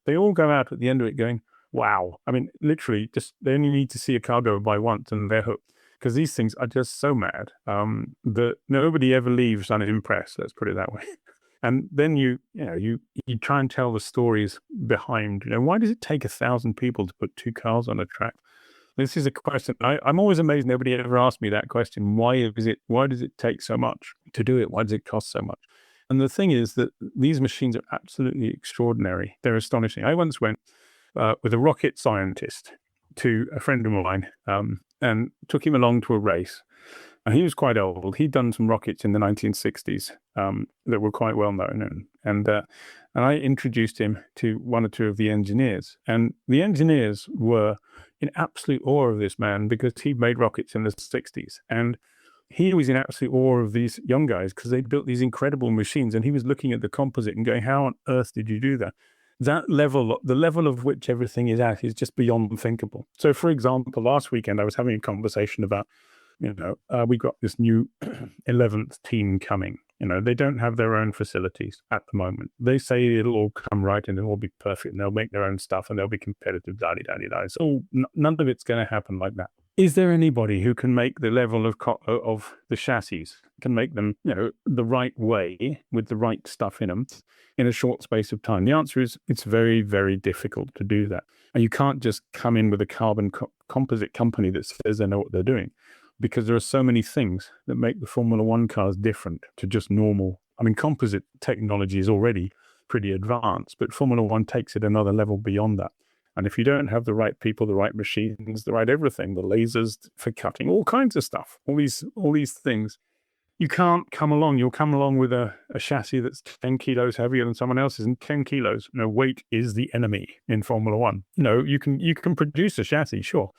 they all go out at the end of it going, wow. I mean, literally, they only need to see a car go by once and they're hooked. Because these things are just so mad that nobody ever leaves unimpressed, let's put it that way. And then you try and tell the stories behind, why does it take 1,000 people to put two cars on a track? This is a question. I'm always amazed nobody ever asked me that question. Why does it take so much to do it? Why does it cost so much? And the thing is that these machines are absolutely extraordinary. They're astonishing. I once went with a rocket scientist to a friend of mine and took him along to a race. And he was quite old. He'd done some rockets in the 1960s that were quite well known. And I introduced him to one or two of the engineers. And the engineers were in absolute awe of this man because he'd made rockets in the 60s. And he was in absolute awe of these young guys because they built these incredible machines. And he was looking at the composite and going, how on earth did you do that? That level, the level of which everything is at, is just beyond unthinkable. So, for example, last weekend I was having a conversation about, we got this new 11th team coming. They don't have their own facilities at the moment. They say it'll all come right and it'll all be perfect and they'll make their own stuff and they'll be competitive, da-di-da-di-da. So none of it's going to happen like that. Is there anybody who can make the level of the chassis, can make them, the right way with the right stuff in them in a short space of time? The answer is it's very, very difficult to do that. And you can't just come in with a carbon composite company that says they know what they're doing, because there are so many things that make the Formula One cars different to just normal. I mean, composite technology is already pretty advanced, but Formula One takes it another level beyond that. And if you don't have the right people, the right machines, the right everything, the lasers for cutting, all kinds of stuff, all these things, You can't come along. You'll come along with a chassis that's 10 kilos heavier than someone else's, and 10 kilos. Weight is the enemy in Formula One. You can produce a chassis, sure,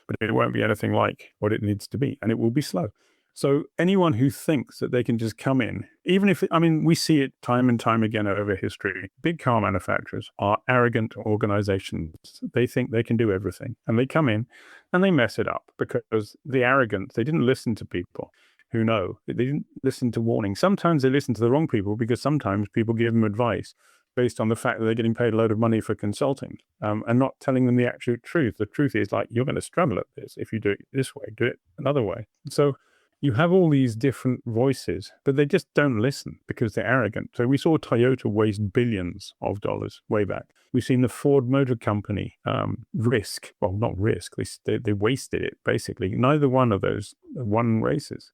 but it won't be anything like what it needs to be, and it will be slow. So anyone who thinks that they can just come in, even if, we see it time and time again over history. Big car manufacturers are arrogant organizations. They think they can do everything, and they come in and they mess it up because the arrogance, they didn't listen to people who know. They didn't listen to warnings. Sometimes they listen to the wrong people because sometimes people give them advice based on the fact that they're getting paid a load of money for consulting, and not telling them the actual truth. The truth is, like, you're going to struggle at this if you do it this way, do it another way. So you have all these different voices, but they just don't listen because they're arrogant. So we saw Toyota waste billions of dollars way back. We've seen the Ford Motor Company not risk. They wasted it, basically. Neither one of those won races.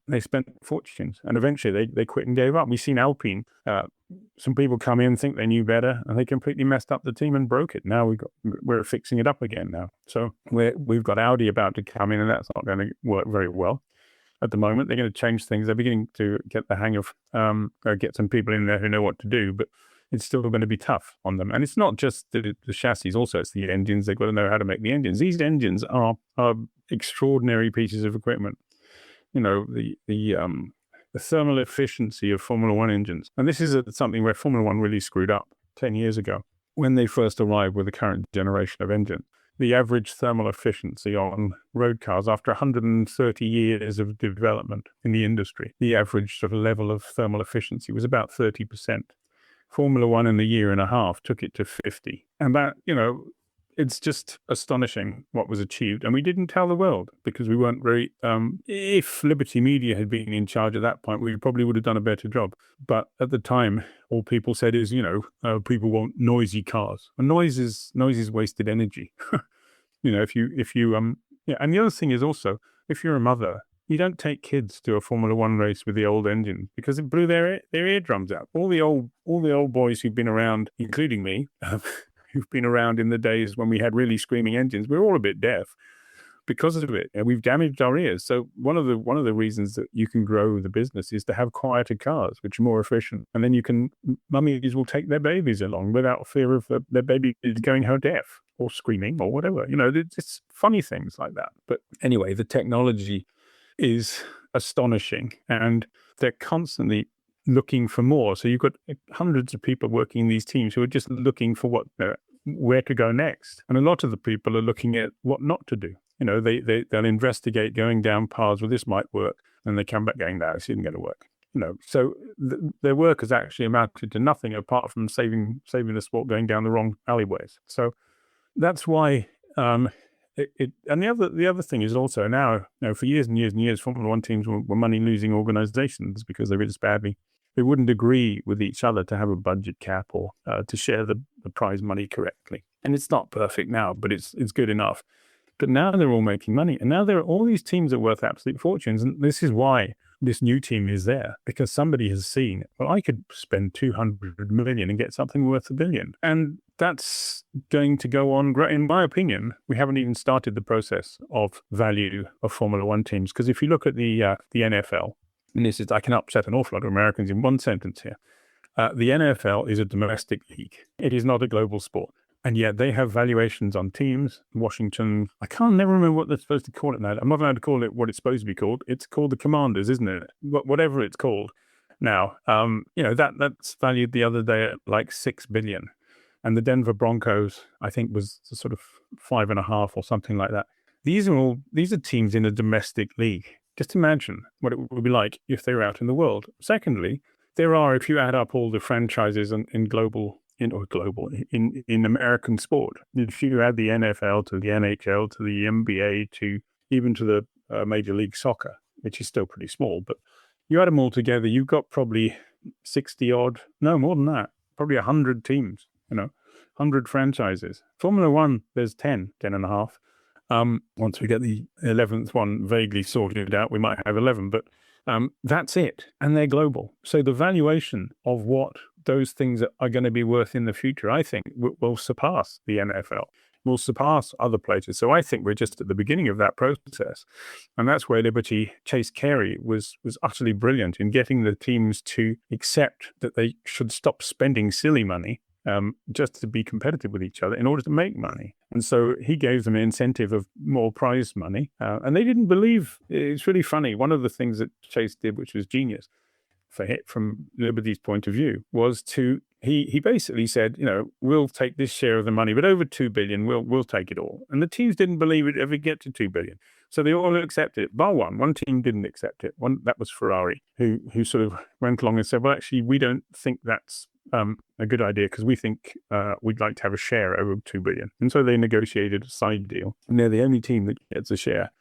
They spent fortunes, and eventually they quit and gave up. We've seen Alpine. Some people come in, think they knew better, and they completely messed up the team and broke it. Now we're fixing it up again now. So we've got Audi about to come in, and that's not going to work very well. At the moment, they're going to change things. They're beginning to get the hang of, get some people in there who know what to do, but it's still going to be tough on them. And it's not just the chassis, also it's the engines. They've got to know how to make the engines. These engines are extraordinary pieces of equipment. The thermal efficiency of Formula One engines. And this is something where Formula One really screwed up 10 years ago when they first arrived with the current generation of engine. The average thermal efficiency on road cars after 130 years of development in the industry, the average sort of level of thermal efficiency was about 30%. Formula One in a year and a half took it to 50. And that, it's just astonishing what was achieved. And we didn't tell the world because we weren't very, if Liberty Media had been in charge at that point, we probably would have done a better job. But at the time, all people said is, people want noisy cars. And noise is wasted energy. And the other thing is also, if you're a mother, you don't take kids to a Formula One race with the old engine because it blew their eardrums out. All the old boys who've been around, including me, who've been around in the days when we had really screaming engines, we're all a bit deaf because of it, and we've damaged our ears. So one of the reasons that you can grow the business is to have quieter cars, which are more efficient, and then mummies will take their babies along without fear of their baby going home deaf or screaming or whatever. It's funny things like that. But anyway, the technology is astonishing, and they're constantly looking for more. So you've got hundreds of people working in these teams who are just looking for where to go next. And a lot of the people are looking at what not to do. They'll investigate going down paths where this might work, and they come back going, no, this isn't going to work. So their work has actually amounted to nothing apart from saving the sport going down the wrong alleyways. So that's why. And the other thing is also now, for years and years and years, Formula One teams were money-losing organizations because they really badly. They wouldn't agree with each other to have a budget cap or to share the prize money correctly. And it's not perfect now, but it's good enough. But now they're all making money. And now there are all these teams that are worth absolute fortunes. And this is why this new team is there, because somebody has seen, well, I could spend 200 million and get something worth $1 billion. And that's going to go on. In my opinion, we haven't even started the process of value of Formula One teams. Because if you look at the NFL, and I can upset an awful lot of Americans in one sentence here. The NFL is a domestic league. It is not a global sport. And yet they have valuations on teams. Washington, I can't never remember what they're supposed to call it now. I'm not allowed to call it what it's supposed to be called. It's called the Commanders, isn't it? Whatever it's called now. That's valued the other day at like $6 billion. And the Denver Broncos, I think, was sort of 5.5 or something like that. These are teams in a domestic league. Just imagine what it would be like if they were out in the world. Secondly, if you add up all the franchises in American sport, if you add the NFL to the NHL to the NBA to even to the Major League Soccer, which is still pretty small, but you add them all together, you've got probably 60 odd, no more than that, probably 100 teams, 100 franchises. Formula One, there's 10 and a half. Once we get the 11th one vaguely sorted out, we might have 11, but that's it. And they're global. So the valuation of what those things are going to be worth in the future, I think, will surpass the NFL. will surpass other places. So I think we're just at the beginning of that process. And that's where Liberty Chase Carey was utterly brilliant in getting the teams to accept that they should stop spending silly money just to be competitive with each other in order to make money. And so he gave them an incentive of more prize money. And they didn't believe. It's really funny. One of the things that Chase did, which was genius from Liberty's point of view, was he basically said, we'll take this share of the money, but over $2 billion, we'll take it all. And the teams didn't believe it ever get to $2 billion. So they all accepted it, bar one. One team didn't accept it. That was Ferrari, who sort of went along and said, well, actually, we don't think that's a good idea because we think we'd like to have a share over $2 billion. And so they negotiated a side deal. And they're the only team that gets a share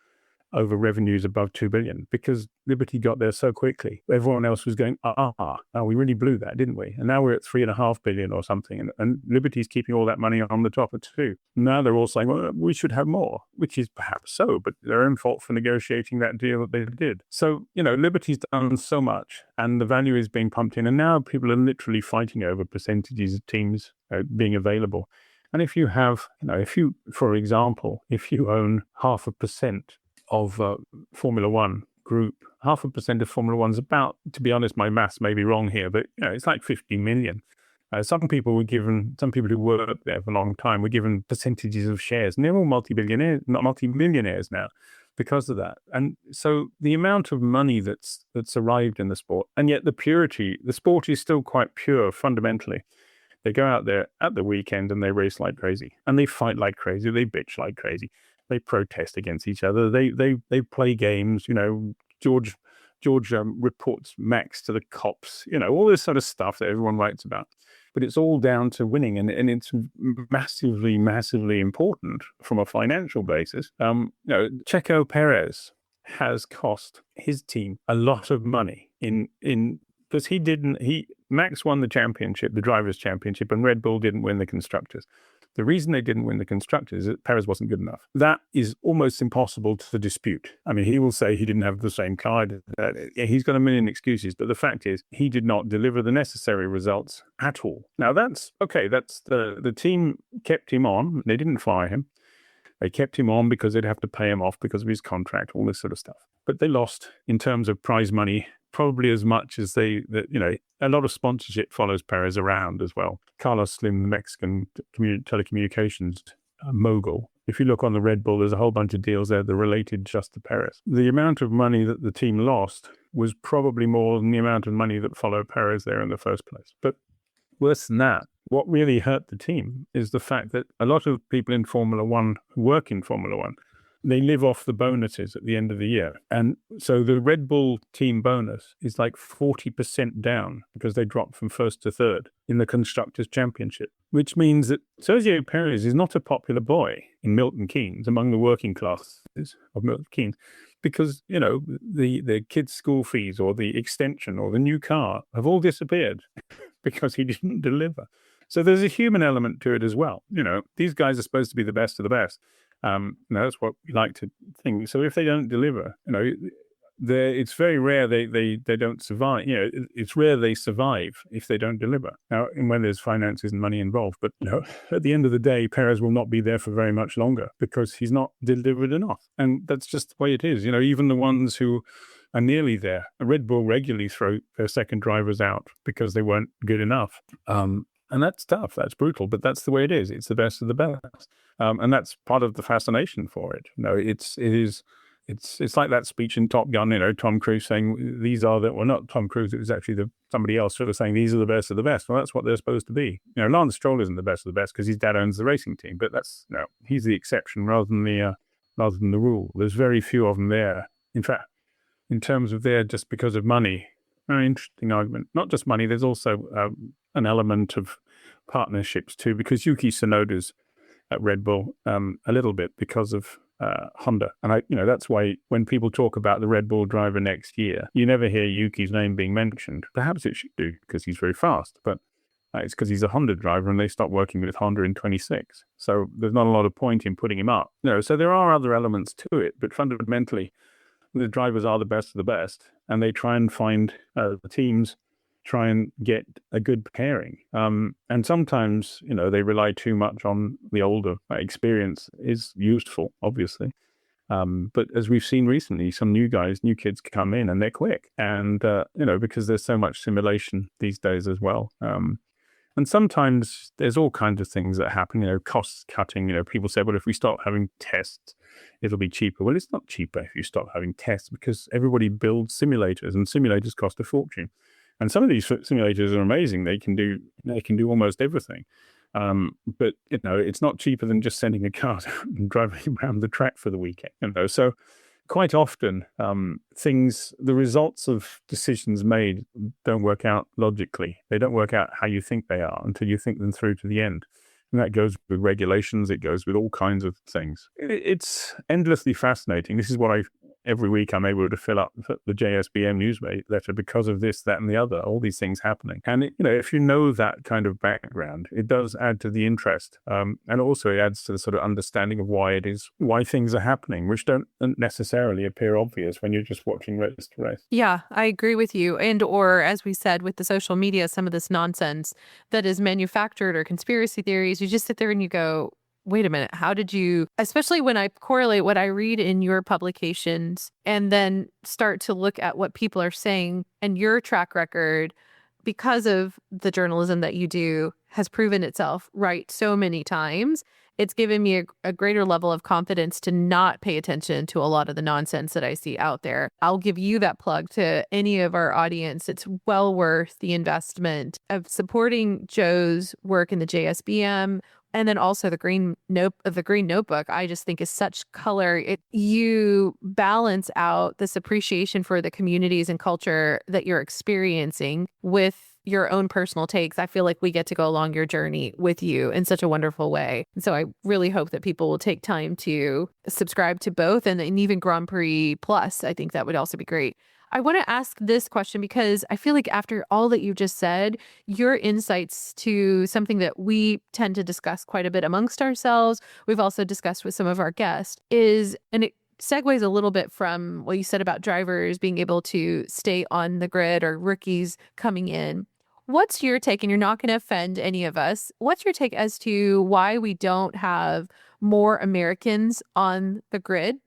over revenues above $2 billion because Liberty got there so quickly. Everyone else was going, we really blew that, didn't we? And now we're at $3.5 billion or something. And Liberty's keeping all that money on the top of two. Now they're all saying, well, we should have more, which is perhaps so, but their own fault for negotiating that deal that they did. So, Liberty's done so much and the value is being pumped in. And now people are literally fighting over percentages of teams being available. And if you have, for example, if you own 0.5% of Formula One group, 0.5% of Formula One's about, to be honest, my maths may be wrong here, but it's like 50 million. Some people who worked there for a long time were given percentages of shares, and they're all multi-billionaires, not multi-millionaires now because of that. And so the amount of money that's arrived in the sport, and yet the sport is still quite pure fundamentally. They go out there at the weekend and they race like crazy, and they fight like crazy, they bitch like crazy. They protest against each other. They play games. George reports Max to the cops. All this sort of stuff that everyone writes about. But it's all down to winning, and it's massively, massively important from a financial basis. Checo Perez has cost his team a lot of money in because Max won the championship, the drivers' championship, and Red Bull didn't win the constructors. The reason they didn't win the constructors is that Perez wasn't good enough. That is almost impossible to dispute. I mean, he will say he didn't have the same car. He's got a million excuses, but the fact is he did not deliver the necessary results at all. Now, that's okay. That's the team kept him on. They didn't fire him. They kept him on because they'd have to pay him off because of his contract, all this sort of stuff. But they lost in terms of prize money probably as much as a lot of sponsorship follows Perez around as well. Carlos Slim, the Mexican telecommunications mogul. If you look on the Red Bull, there's a whole bunch of deals there that are related just to Perez. The amount of money that the team lost was probably more than the amount of money that followed Perez there in the first place. But worse than that, what really hurt the team is the fact that a lot of people in Formula One who work in Formula One, they live off the bonuses at the end of the year. And so the Red Bull team bonus is like 40% down because they dropped from first to third in the Constructors' Championship, which means that Sergio Perez is not a popular boy in Milton Keynes, among the working classes of Milton Keynes, because, the kids' school fees or the extension or the new car have all disappeared because he didn't deliver. So there's a human element to it as well. These guys are supposed to be the best of the best. That's what we like to think. So if they don't deliver, it's very rare they don't survive. It's rare they survive if they don't deliver. Now, and when there's finances and money involved, but at the end of the day, Perez will not be there for very much longer because he's not delivered enough, and that's just the way it is. Even the ones who are nearly there, Red Bull regularly throw their second drivers out because they weren't good enough. And that's tough. That's brutal, but that's the way it is. It's the best of the best. And that's part of the fascination for it. It's like that speech in Top Gun, Tom Cruise saying, not Tom Cruise, it was actually somebody else sort of saying, these are the best of the best. Well, that's what they're supposed to be. Lance Stroll isn't the best of the best because his dad owns the racing team, but he's the exception rather than the rule. There's very few of them there. In fact, in terms of there just because of money, very interesting argument. Not just money, there's also an element of partnerships too, because Yuki Tsunoda's at Red Bull a little bit because of Honda. And that's why when people talk about the Red Bull driver next year, you never hear Yuki's name being mentioned. Perhaps it should do because he's very fast, but it's because he's a Honda driver and they stopped working with Honda in 26. So there's not a lot of point in putting him up. So there are other elements to it, but fundamentally, the drivers are the best of the best, and they try and find the teams try and get a good pairing. And sometimes, they rely too much on the older. Experience is useful, obviously. But as we've seen recently, some new kids come in and they're quick. And, because there's so much simulation these days as well. And sometimes there's all kinds of things that happen, cost cutting. People say, well, if we stop having tests, it'll be cheaper. Well, it's not cheaper if you stop having tests, because everybody builds simulators, and simulators cost a fortune. And some of these simulators are amazing. They can do almost everything. But it's not cheaper than just sending a car and driving around the track for the weekend. So quite often, the results of decisions made don't work out logically. They don't work out how you think they are until you think them through to the end. And that goes with regulations. It goes with all kinds of things. It's endlessly fascinating. This is what every week I'm able to fill up the JSBM Newsletter because of this, that, and the other, all these things happening. And, if you know that kind of background, it does add to the interest. And also it adds to the sort of understanding of why things are happening, which don't necessarily appear obvious when you're just watching race to race. Yeah, I agree with you. And, or as we said, with the social media, some of this nonsense that is manufactured or conspiracy theories, you just sit there and you go, wait a minute, how did you, especially when I correlate what I read in your publications and then start to look at what people are saying, and your track record, because of the journalism that you do, has proven itself right so many times. It's given me a greater level of confidence to not pay attention to a lot of the nonsense that I see out there. I'll give you that plug to any of our audience. It's well worth the investment of supporting Joe's work in the JSBM. And then also the green notebook, I just think is such color. You balance out this appreciation for the communities and culture that you're experiencing with your own personal takes. I feel like we get to go along your journey with you in such a wonderful way. And so I really hope that people will take time to subscribe to both, and even Grand Prix Plus. I think that would also be great. I want to ask this question because I feel like after all that you just said, your insights to something that we tend to discuss quite a bit amongst ourselves, we've also discussed with some of our guests, and it segues a little bit from what you said about drivers being able to stay on the grid or rookies coming in. What's your take, and you're not going to offend any of us, what's your take as to why we don't have more Americans on the grid?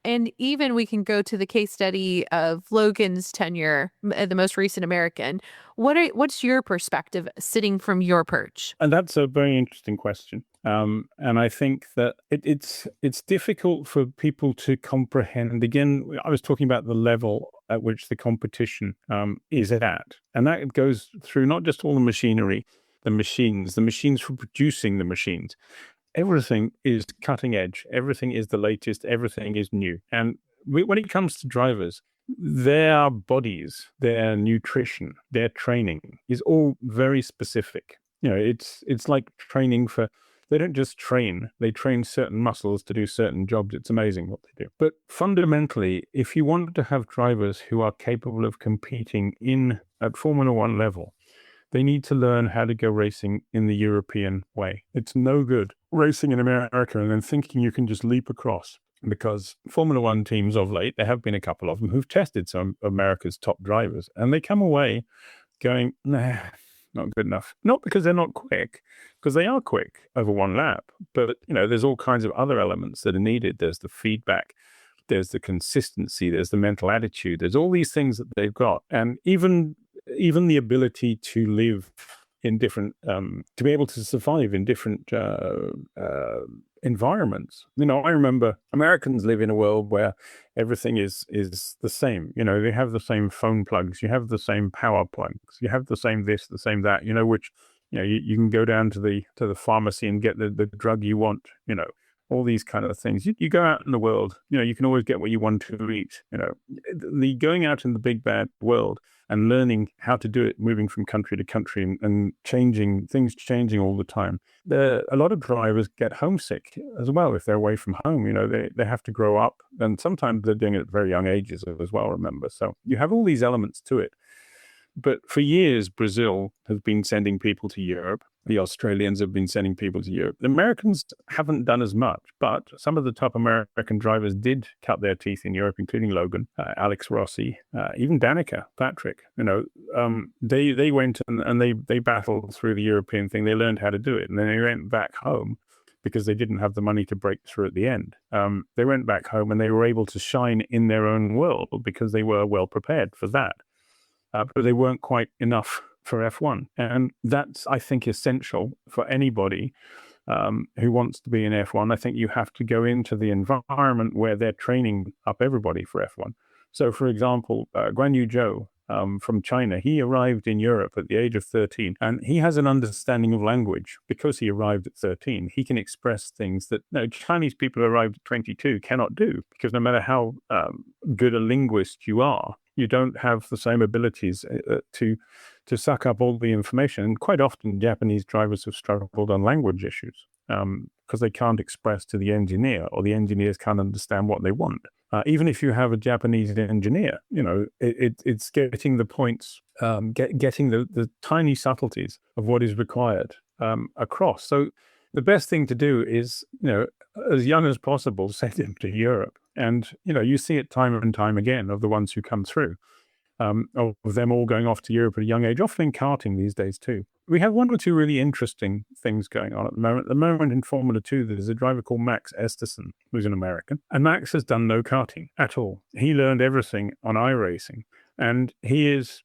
And even we can go to the case study of Logan's tenure, the most recent American. What's your perspective sitting from your perch? And that's a very interesting question. And I think that it's difficult for people to comprehend. Again, I was talking about the level at which the competition is at. And that goes through not just all the machinery, the machines for producing the machines. Everything is cutting edge. Everything is the latest. Everything is new. And when it comes to drivers, their bodies, their nutrition, their training is all very specific. It's like training they don't just train, they train certain muscles to do certain jobs. It's amazing what they do. But fundamentally, if you want to have drivers who are capable of competing at Formula One level, they need to learn how to go racing in the European way. It's no good racing in America and then thinking you can just leap across, because Formula One teams of late, there have been a couple of them who've tested some of America's top drivers, and they come away going, nah, not good enough. Not because they're not quick, because they are quick over one lap, but there's all kinds of other elements that are needed. There's the feedback, there's the consistency, there's the mental attitude, there's all these things that they've got, and even the ability to live in different, to be able to survive in different environments. I remember Americans live in a world where everything is the same. They have the same phone plugs, you have the same power plugs, you have the same this, the same that. Which you can go down to the pharmacy and get the drug you want. All these kind of things. You go out in the world, you can always get what you want to eat. The going out in the big bad world and learning how to do it, moving from country to country and changing all the time. A lot of drivers get homesick as well if they're away from home. They have to grow up, and sometimes they're doing it at very young ages as well, remember. So you have all these elements to it. But for years, Brazil has been sending people to Europe. The Australians have been sending people to Europe. The Americans haven't done as much, but some of the top American drivers did cut their teeth in Europe, including Logan, Alex Rossi, even Danica Patrick. They went and they battled through the European thing. They learned how to do it, and then they went back home because they didn't have the money to break through at the end. They went back home and they were able to shine in their own world because they were well prepared for that. But they weren't quite enough for F1. And that's, I think, essential for anybody who wants to be in F1. I think you have to go into the environment where they're training up everybody for F1. So, for example, Guan Yu Zhou from China, he arrived in Europe at the age of 13, and he has an understanding of language. Because he arrived at 13, he can express things that Chinese people who arrived at 22 cannot do, because no matter how good a linguist you are, you don't have the same abilities to suck up all the information. And quite often, Japanese drivers have struggled on language issues because they can't express to the engineer, or the engineers can't understand what they want. Even if you have a Japanese engineer, it's getting the points, getting the tiny subtleties of what is required across. So the best thing to do is, as young as possible, send him to Europe. And, you see it time and time again of the ones who come through, of them all going off to Europe at a young age, often in karting these days too. We have one or two really interesting things going on at the moment. At the moment in Formula 2, there's a driver called Max Esterson, who's an American. And Max has done no karting at all. He learned everything on iRacing. And it's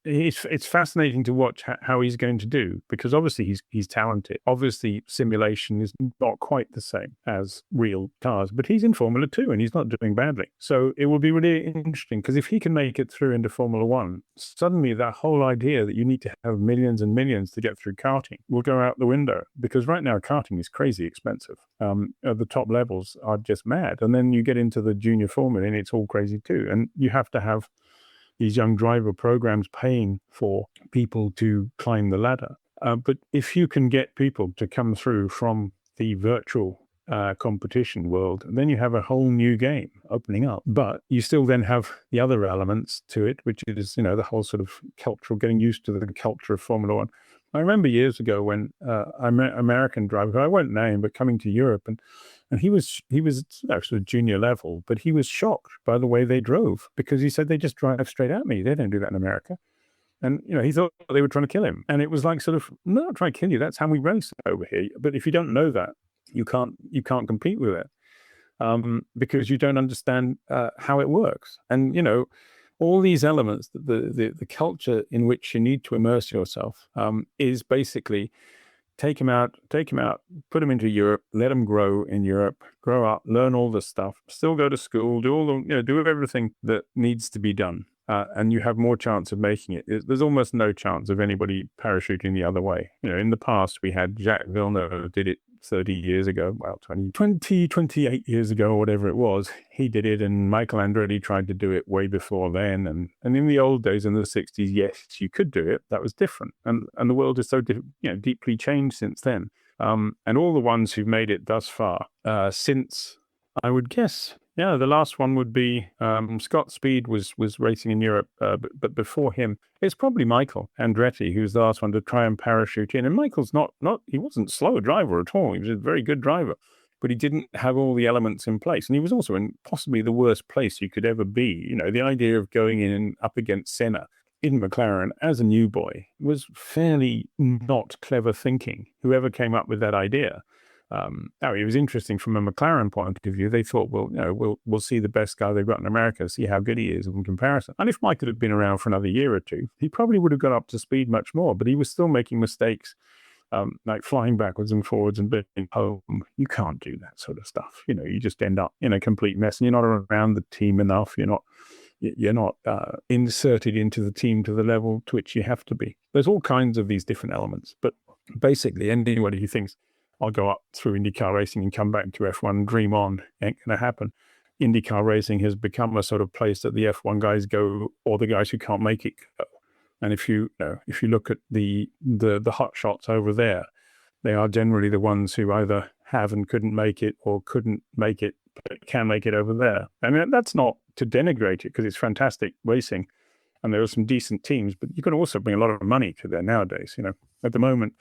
fascinating to watch how he's going to do, because obviously he's talented. Obviously, simulation is not quite the same as real cars, but he's in Formula 2 and he's not doing badly. So it will be really interesting, because if he can make it through into Formula 1, suddenly that whole idea that you need to have millions and millions to get through karting will go out the window, because right now karting is crazy expensive. At the top levels are just mad. And then you get into the junior formula and it's all crazy too. And you have to have these young driver programs paying for people to climb the ladder. But if you can get people to come through from the virtual competition world, then you have a whole new game opening up. But you still then have the other elements to it, which is, the whole sort of cultural, getting used to the culture of Formula 1. I remember years ago when an American driver, who I won't name, but coming to Europe, and he was actually junior level, but he was shocked by the way they drove, because he said, they just drive straight at me. They don't do that in America. And, he thought they were trying to kill him. And it was like, sort of, no, not trying to kill you. That's how we race over here. But if you don't know that, you can't compete with it because you don't understand how it works. And, all these elements, the culture in which you need to immerse yourself is basically take them out, put them into Europe, let them grow in Europe, grow up, learn all this stuff, still go to school, do all the, do everything that needs to be done. And you have more chance of making it. There's almost no chance of anybody parachuting the other way. In the past, we had Jacques Villeneuve did it 30 years ago, 28 years ago, or whatever it was. He did it, and Michael Andretti tried to do it way before then. And in the old days, in the 60s, yes, you could do it. That was different. And the world is so deeply changed since then. And all the ones who've made it thus far, since, I would guess, the last one would be Scott Speed was racing in Europe, but before him, it's probably Michael Andretti, who's the last one to try and parachute in. And Michael's he wasn't a slow driver at all. He was a very good driver, but he didn't have all the elements in place. And he was also in possibly the worst place you could ever be. The idea of going in and up against Senna in McLaren as a new boy was fairly not clever thinking, whoever came up with that idea. It was interesting from a McLaren point of view. They thought, we'll see the best guy they've got in America, see how good he is in comparison. And if Mike had been around for another year or two, he probably would have got up to speed much more, but he was still making mistakes, like flying backwards and forwards and being home. You can't do that sort of stuff. You just end up in a complete mess, and you're not around the team enough. You're not inserted into the team to the level to which you have to be. There's all kinds of these different elements, but basically anybody who thinks, I'll go up through IndyCar racing and come back to F1, dream on, ain't going to happen. IndyCar racing has become a sort of place that the F1 guys go, or the guys who can't make it go. And if you look at the hot shots over there, they are generally the ones who either have and couldn't make it, or couldn't make it but can make it over there. I mean, that's not to denigrate it, because it's fantastic racing. and there are some decent teams, but you can also bring a lot of money to there nowadays. At the moment,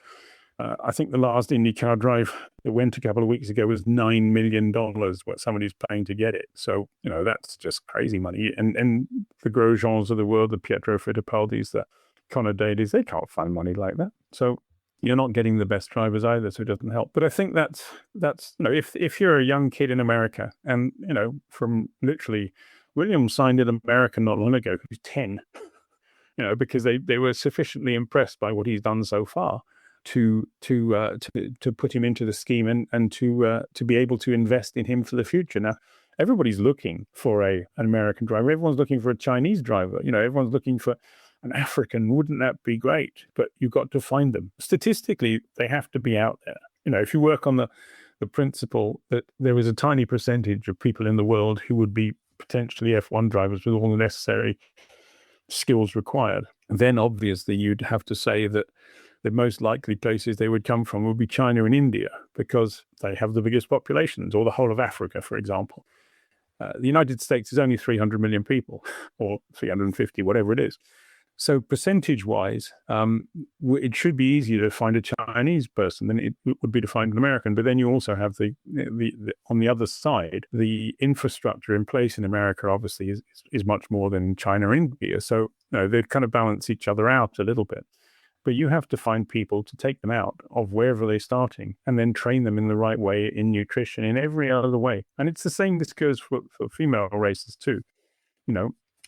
I think the last IndyCar drive that went a couple of weeks ago was $9 million, what somebody's paying to get it. So, that's just crazy money. And the Grosjeans of the world, the Pietro Fittipaldis, the Conor Daly's, they can't find money like that. So you're not getting the best drivers either, so it doesn't help. But I think that's if you're a young kid in America, and from literally, Williams signed in America not long ago. He was 10, because they were sufficiently impressed by what he's done so far to put him into the scheme and to be able to invest in him for the future. Now, everybody's looking for an American driver. Everyone's looking for a Chinese driver. Everyone's looking for an African. Wouldn't that be great? But you've got to find them. Statistically, they have to be out there. If you work on the principle that there is a tiny percentage of people in the world who would be potentially F1 drivers with all the necessary skills required, then obviously you'd have to say that the most likely places they would come from would be China and India, because they have the biggest populations, or the whole of Africa, for example. The United States is only 300 million people, or 350, whatever it is. So percentage-wise, it should be easier to find a Chinese person than it would be to find an American. But then you also have the on the other side, the infrastructure in place in America obviously is much more than China or India. So they kind of balance each other out a little bit. But you have to find people to take them out of wherever they're starting and then train them in the right way, in nutrition, in every other way. And it's the same, this goes for female racers too.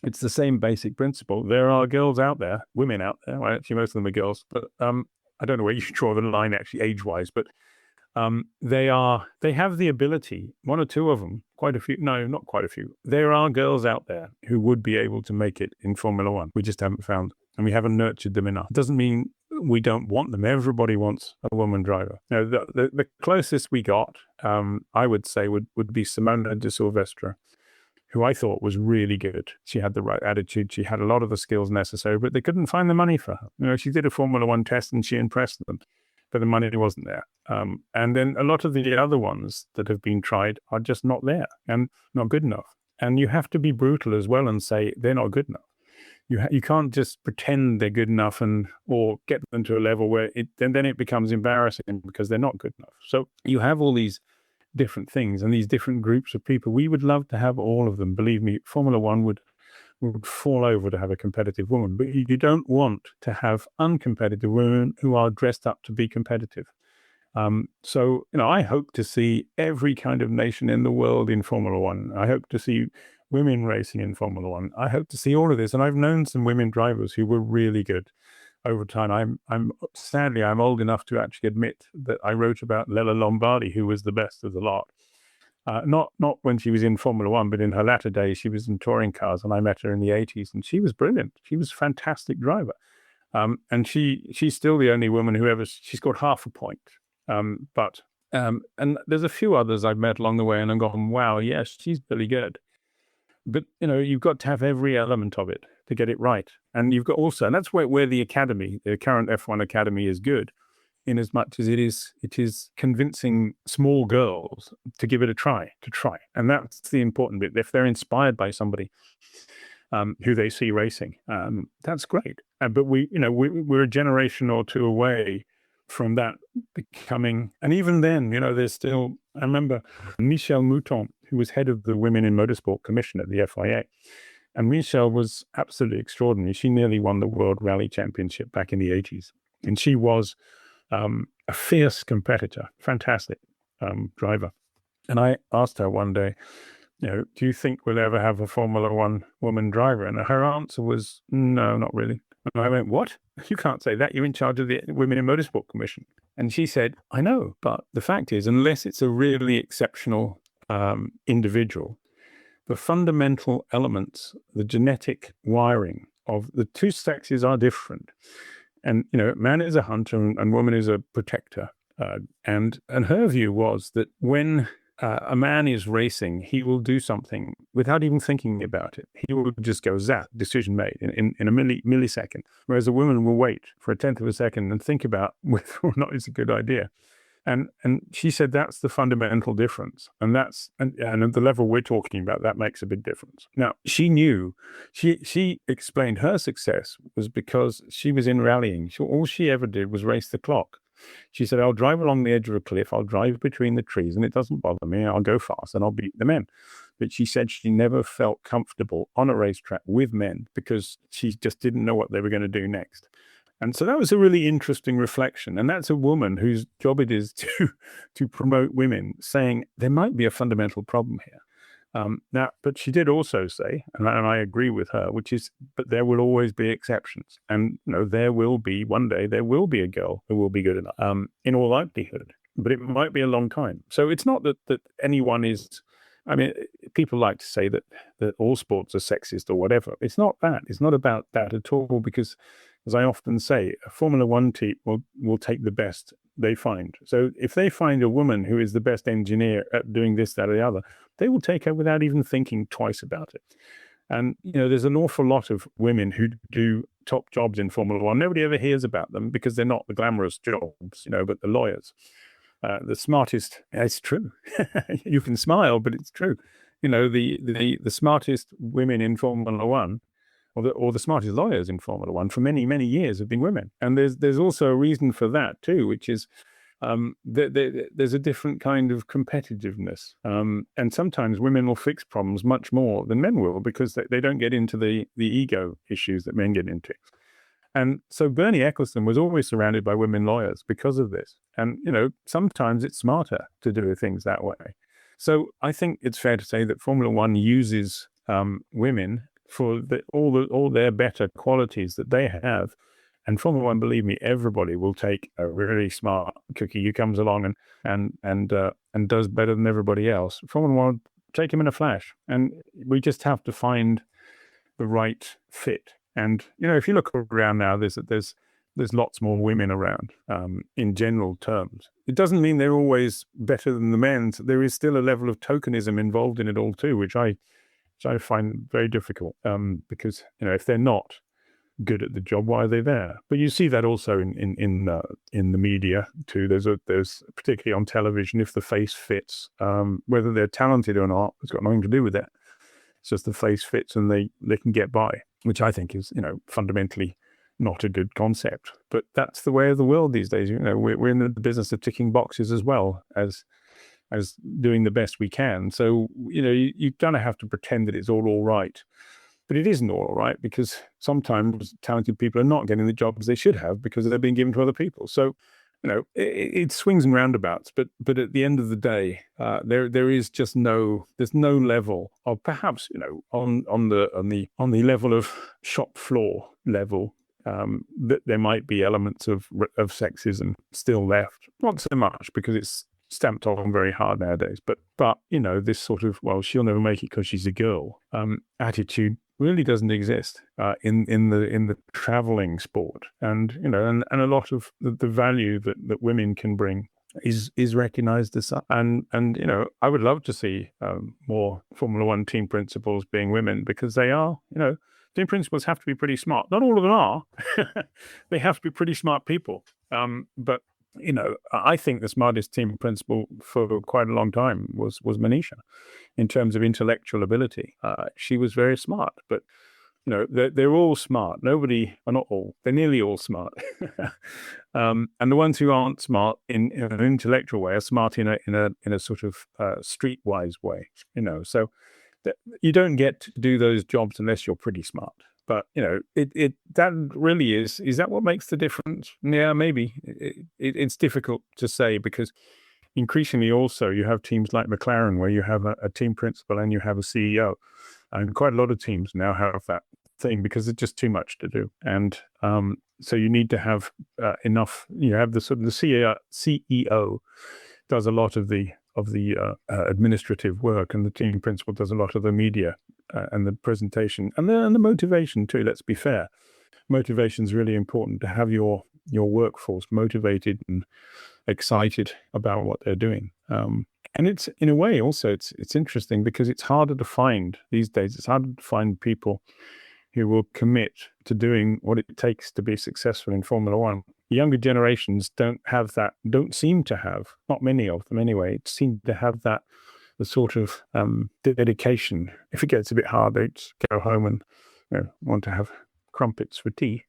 It's the same basic principle. There are girls out there, women out there. Well, actually, most of them are girls, but I don't know where you draw the line actually age-wise, but they have the ability, one or two of them, quite a few, no, not quite a few. There are girls out there who would be able to make it in Formula One. We just haven't found them, and we haven't nurtured them enough. It doesn't mean we don't want them. Everybody wants a woman driver. The closest we got, I would say, would be Simona de Silvestre, who I thought was really good. She had the right attitude. She had a lot of the skills necessary, but they couldn't find the money for her. She did a Formula One test and she impressed them, but the money wasn't there. And then a lot of the other ones that have been tried are just not there and not good enough. And you have to be brutal as well and say they're not good enough. You can't just pretend they're good enough or get them to a level where then it becomes embarrassing because they're not good enough. So you have all these different things and these different groups of people. We would love to have all of them. Believe me, Formula One would fall over to have a competitive woman, but you don't want to have uncompetitive women who are dressed up to be competitive. So I hope to see every kind of nation in the world in Formula One. I hope to see women racing in Formula One. I hope to see all of this. And I've known some women drivers who were really good over time. I'm sadly old enough to actually admit that I wrote about Lella Lombardi, who was the best of the lot. Not when she was in Formula One, but in her latter days, she was in touring cars, and I met her in the 80s, and she was brilliant. She was a fantastic driver. And she's still the only woman she scored half a point. And there's a few others I've met along the way, and I'm going, wow, yes, she's really good. But, you've got to have every element of it to get it right. And you've got also, and that's where the academy, the current F1 academy, is good, in as much as it is convincing small girls to give it a try, And that's the important bit. If they're inspired by somebody who they see racing, that's great. But we're a generation or two away from that becoming, and even then, there's still, I remember Michel Mouton, who was head of the Women in Motorsport Commission at the FIA. And Michel was absolutely extraordinary. She nearly won the World Rally Championship back in the 80s. And she was a fierce competitor, fantastic driver. And I asked her one day, do you think we'll ever have a Formula One woman driver? And her answer was, no, not really. And I went, what? You can't say that. You're in charge of the Women in Motorsport Commission. And she said, I know, but the fact is, unless it's a really exceptional individual, the fundamental elements, the genetic wiring of the two sexes are different. And, man is a hunter and woman is a protector. And her view was that when a man is racing, he will do something without even thinking about it. He will just go zap, decision made in a millisecond. Whereas a woman will wait for a tenth of a second and think about whether or not it's a good idea. And she said that's the fundamental difference, and at the level we're talking about, that makes a big difference. Now, she knew, she explained her success was because she was in rallying. All she ever did was race the clock. She said, I'll drive along the edge of a cliff, I'll drive between the trees, and it doesn't bother me. I'll go fast and I'll beat the men. But she said she never felt comfortable on a racetrack with men because she just didn't know what they were going to do next. And so that was a really interesting reflection. And that's a woman whose job it is to promote women, saying there might be a fundamental problem here. Now, but she did also say, and I agree with her, which is, but there will always be exceptions. And one day there will be a girl who will be good enough, in all likelihood. But it might be a long time. So it's not that anyone is. I mean, people like to say that all sports are sexist or whatever. It's not that. It's not about that at all, because, as I often say, a Formula One team will take the best they find. So if they find a woman who is the best engineer at doing this, that, or the other, they will take her without even thinking twice about it. And, there's an awful lot of women who do top jobs in Formula One. Nobody ever hears about them because they're not the glamorous jobs, but the lawyers. The smartest, it's true. You can smile, but it's true. The smartest women in Formula One, or the smartest lawyers in Formula One for many, many years have been women. And there's also a reason for that too, which is there's a different kind of competitiveness. And sometimes women will fix problems much more than men will, because they don't get into the ego issues that men get into. And so Bernie Ecclestone was always surrounded by women lawyers because of this. And, sometimes it's smarter to do things that way. So I think it's fair to say that Formula One uses women for all their better qualities that they have. And Formula One, believe me, everybody will take a really smart cookie who comes along and does better than everybody else. Formula One will take him in a flash. And we just have to find the right fit. And, if you look around now, there's lots more women around in general terms. It doesn't mean they're always better than the men. So there is still a level of tokenism involved in it all too, which I find very difficult because, if they're not good at the job, why are they there? But you see that also in the media too. There's particularly on television, if the face fits, whether they're talented or not, it's got nothing to do with that. It's just the face fits and they can get by, which I think is, fundamentally not a good concept. But that's the way of the world these days. We're in the business of ticking boxes as well as doing the best we can. So, you kind of have to pretend that it's all right. But it isn't all right, because sometimes talented people are not getting the jobs they should have because they're being given to other people. So, it swings and roundabouts, but at the end of the day, there is just there's no level of, perhaps, on the level of shop floor level, that there might be elements of sexism still left. Not so much, because it's stamped on very hard nowadays, but this sort of, well, she'll never make it because she's a girl attitude really doesn't exist in the traveling sport. And and a lot of the value that women can bring is recognized as such. And I would love to see more Formula One team principals being women, because they are, team principals have to be pretty smart. Not all of them are. They have to be pretty smart people. But I think the smartest team principal for quite a long time was Manisha, in terms of intellectual ability. She was very smart, but they're all smart. Nobody, or not all, they're nearly all smart. And the ones who aren't smart in an intellectual way are smart in a sort of streetwise way. So you don't get to do those jobs unless you're pretty smart. But that really is that what makes the difference? Yeah, maybe. It's difficult to say, because increasingly also you have teams like McLaren where you have a team principal and you have a CEO, and quite a lot of teams now have that thing because it's just too much to do. And so you need to have enough. You have the sort of the CEO does a lot of the administrative work, and the team principal does a lot of the media and the presentation and the motivation too. Let's be fair, motivation is really important, to have your workforce motivated and excited about what they're doing. And it's, in a way, also it's interesting because it's harder to find these days. It's harder to find people who will commit to doing what it takes to be successful in Formula One. younger generations don't seem to have, not many of them anyway, seem to have the sort of dedication. If it gets a bit hard, they just go home and want to have crumpets for tea.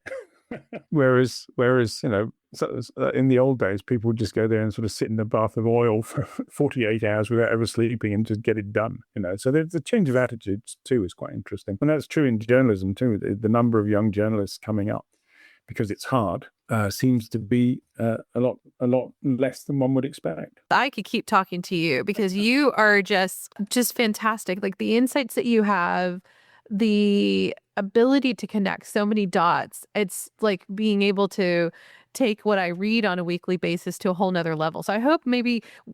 Whereas in the old days, people would just go there and sort of sit in a bath of oil for 48 hours without ever sleeping and just get it done. So the change of attitudes too is quite interesting, and that's true in journalism too. The number of young journalists coming up, because it's hard, seems to be a lot less than one would expect. I could keep talking to you because you are just fantastic. Like the insights that you have, the ability to connect so many dots. It's like being able to take what I read on a weekly basis to a whole nother level. So I hope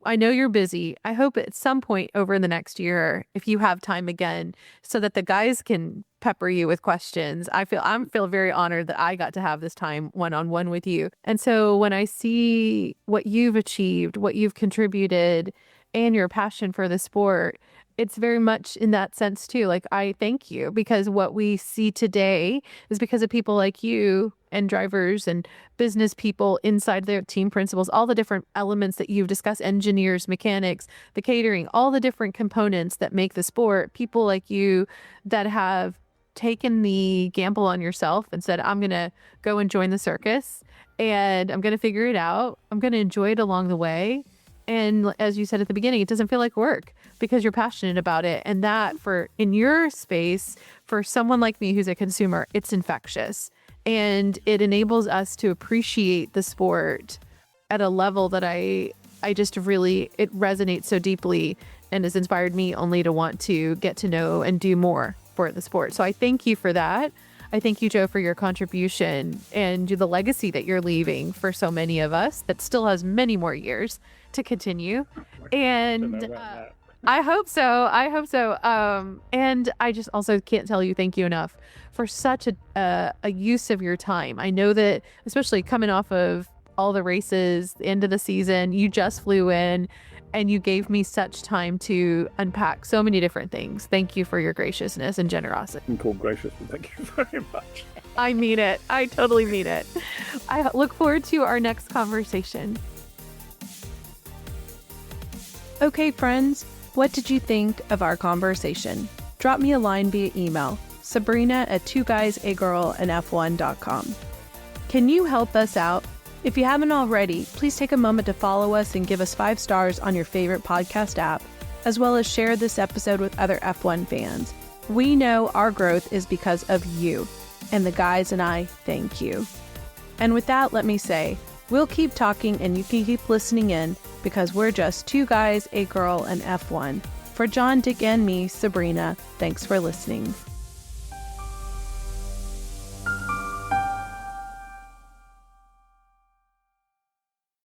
I know you're busy. I hope at some point over in the next year, if you have time again, so that the guys can pepper you with questions. I feel very honored that I got to have this time one-on-one with you. And so when I see what you've achieved, what you've contributed, and your passion for the sport, it's very much in that sense too. Like, I thank you, because what we see today is because of people like you and drivers and business people inside their team principals, all the different elements that you've discussed, engineers, mechanics, the catering, all the different components that make the sport, people like you that have taken the gamble on yourself and said, I'm going to go and join the circus and I'm going to figure it out. I'm going to enjoy it along the way. And as you said at the beginning, it doesn't feel like work because you're passionate about it. And that in your space, for someone like me who's a consumer, it's infectious. And it enables us to appreciate the sport at a level that I just really, it resonates so deeply and has inspired me only to want to get to know and do more for the sport. So I thank you for that. I thank you, Joe, for your contribution and the legacy that you're leaving for so many of us that still has many more years to continue. And I hope so. And I just also can't tell you thank you enough for such a use of your time. I know that, especially coming off of all the races, the end of the season, you just flew in and you gave me such time to unpack so many different things. Thank you for your graciousness and generosity. I'm called gracious, but thank you very much. I mean it. I totally mean it. I look forward to our next conversation. Okay, friends, what did you think of our conversation? Drop me a line via email, Sabrina@2guysaGirlandF1.com. Can you help us out? If you haven't already, please take a moment to follow us and give us 5 stars on your favorite podcast app, as well as share this episode with other F1 fans. We know our growth is because of you, and the guys and I thank you. And with that, let me say, we'll keep talking and you can keep listening in, because we're just 2 guys, a girl, and F1. For John, Dick, and me, Sabrina, thanks for listening.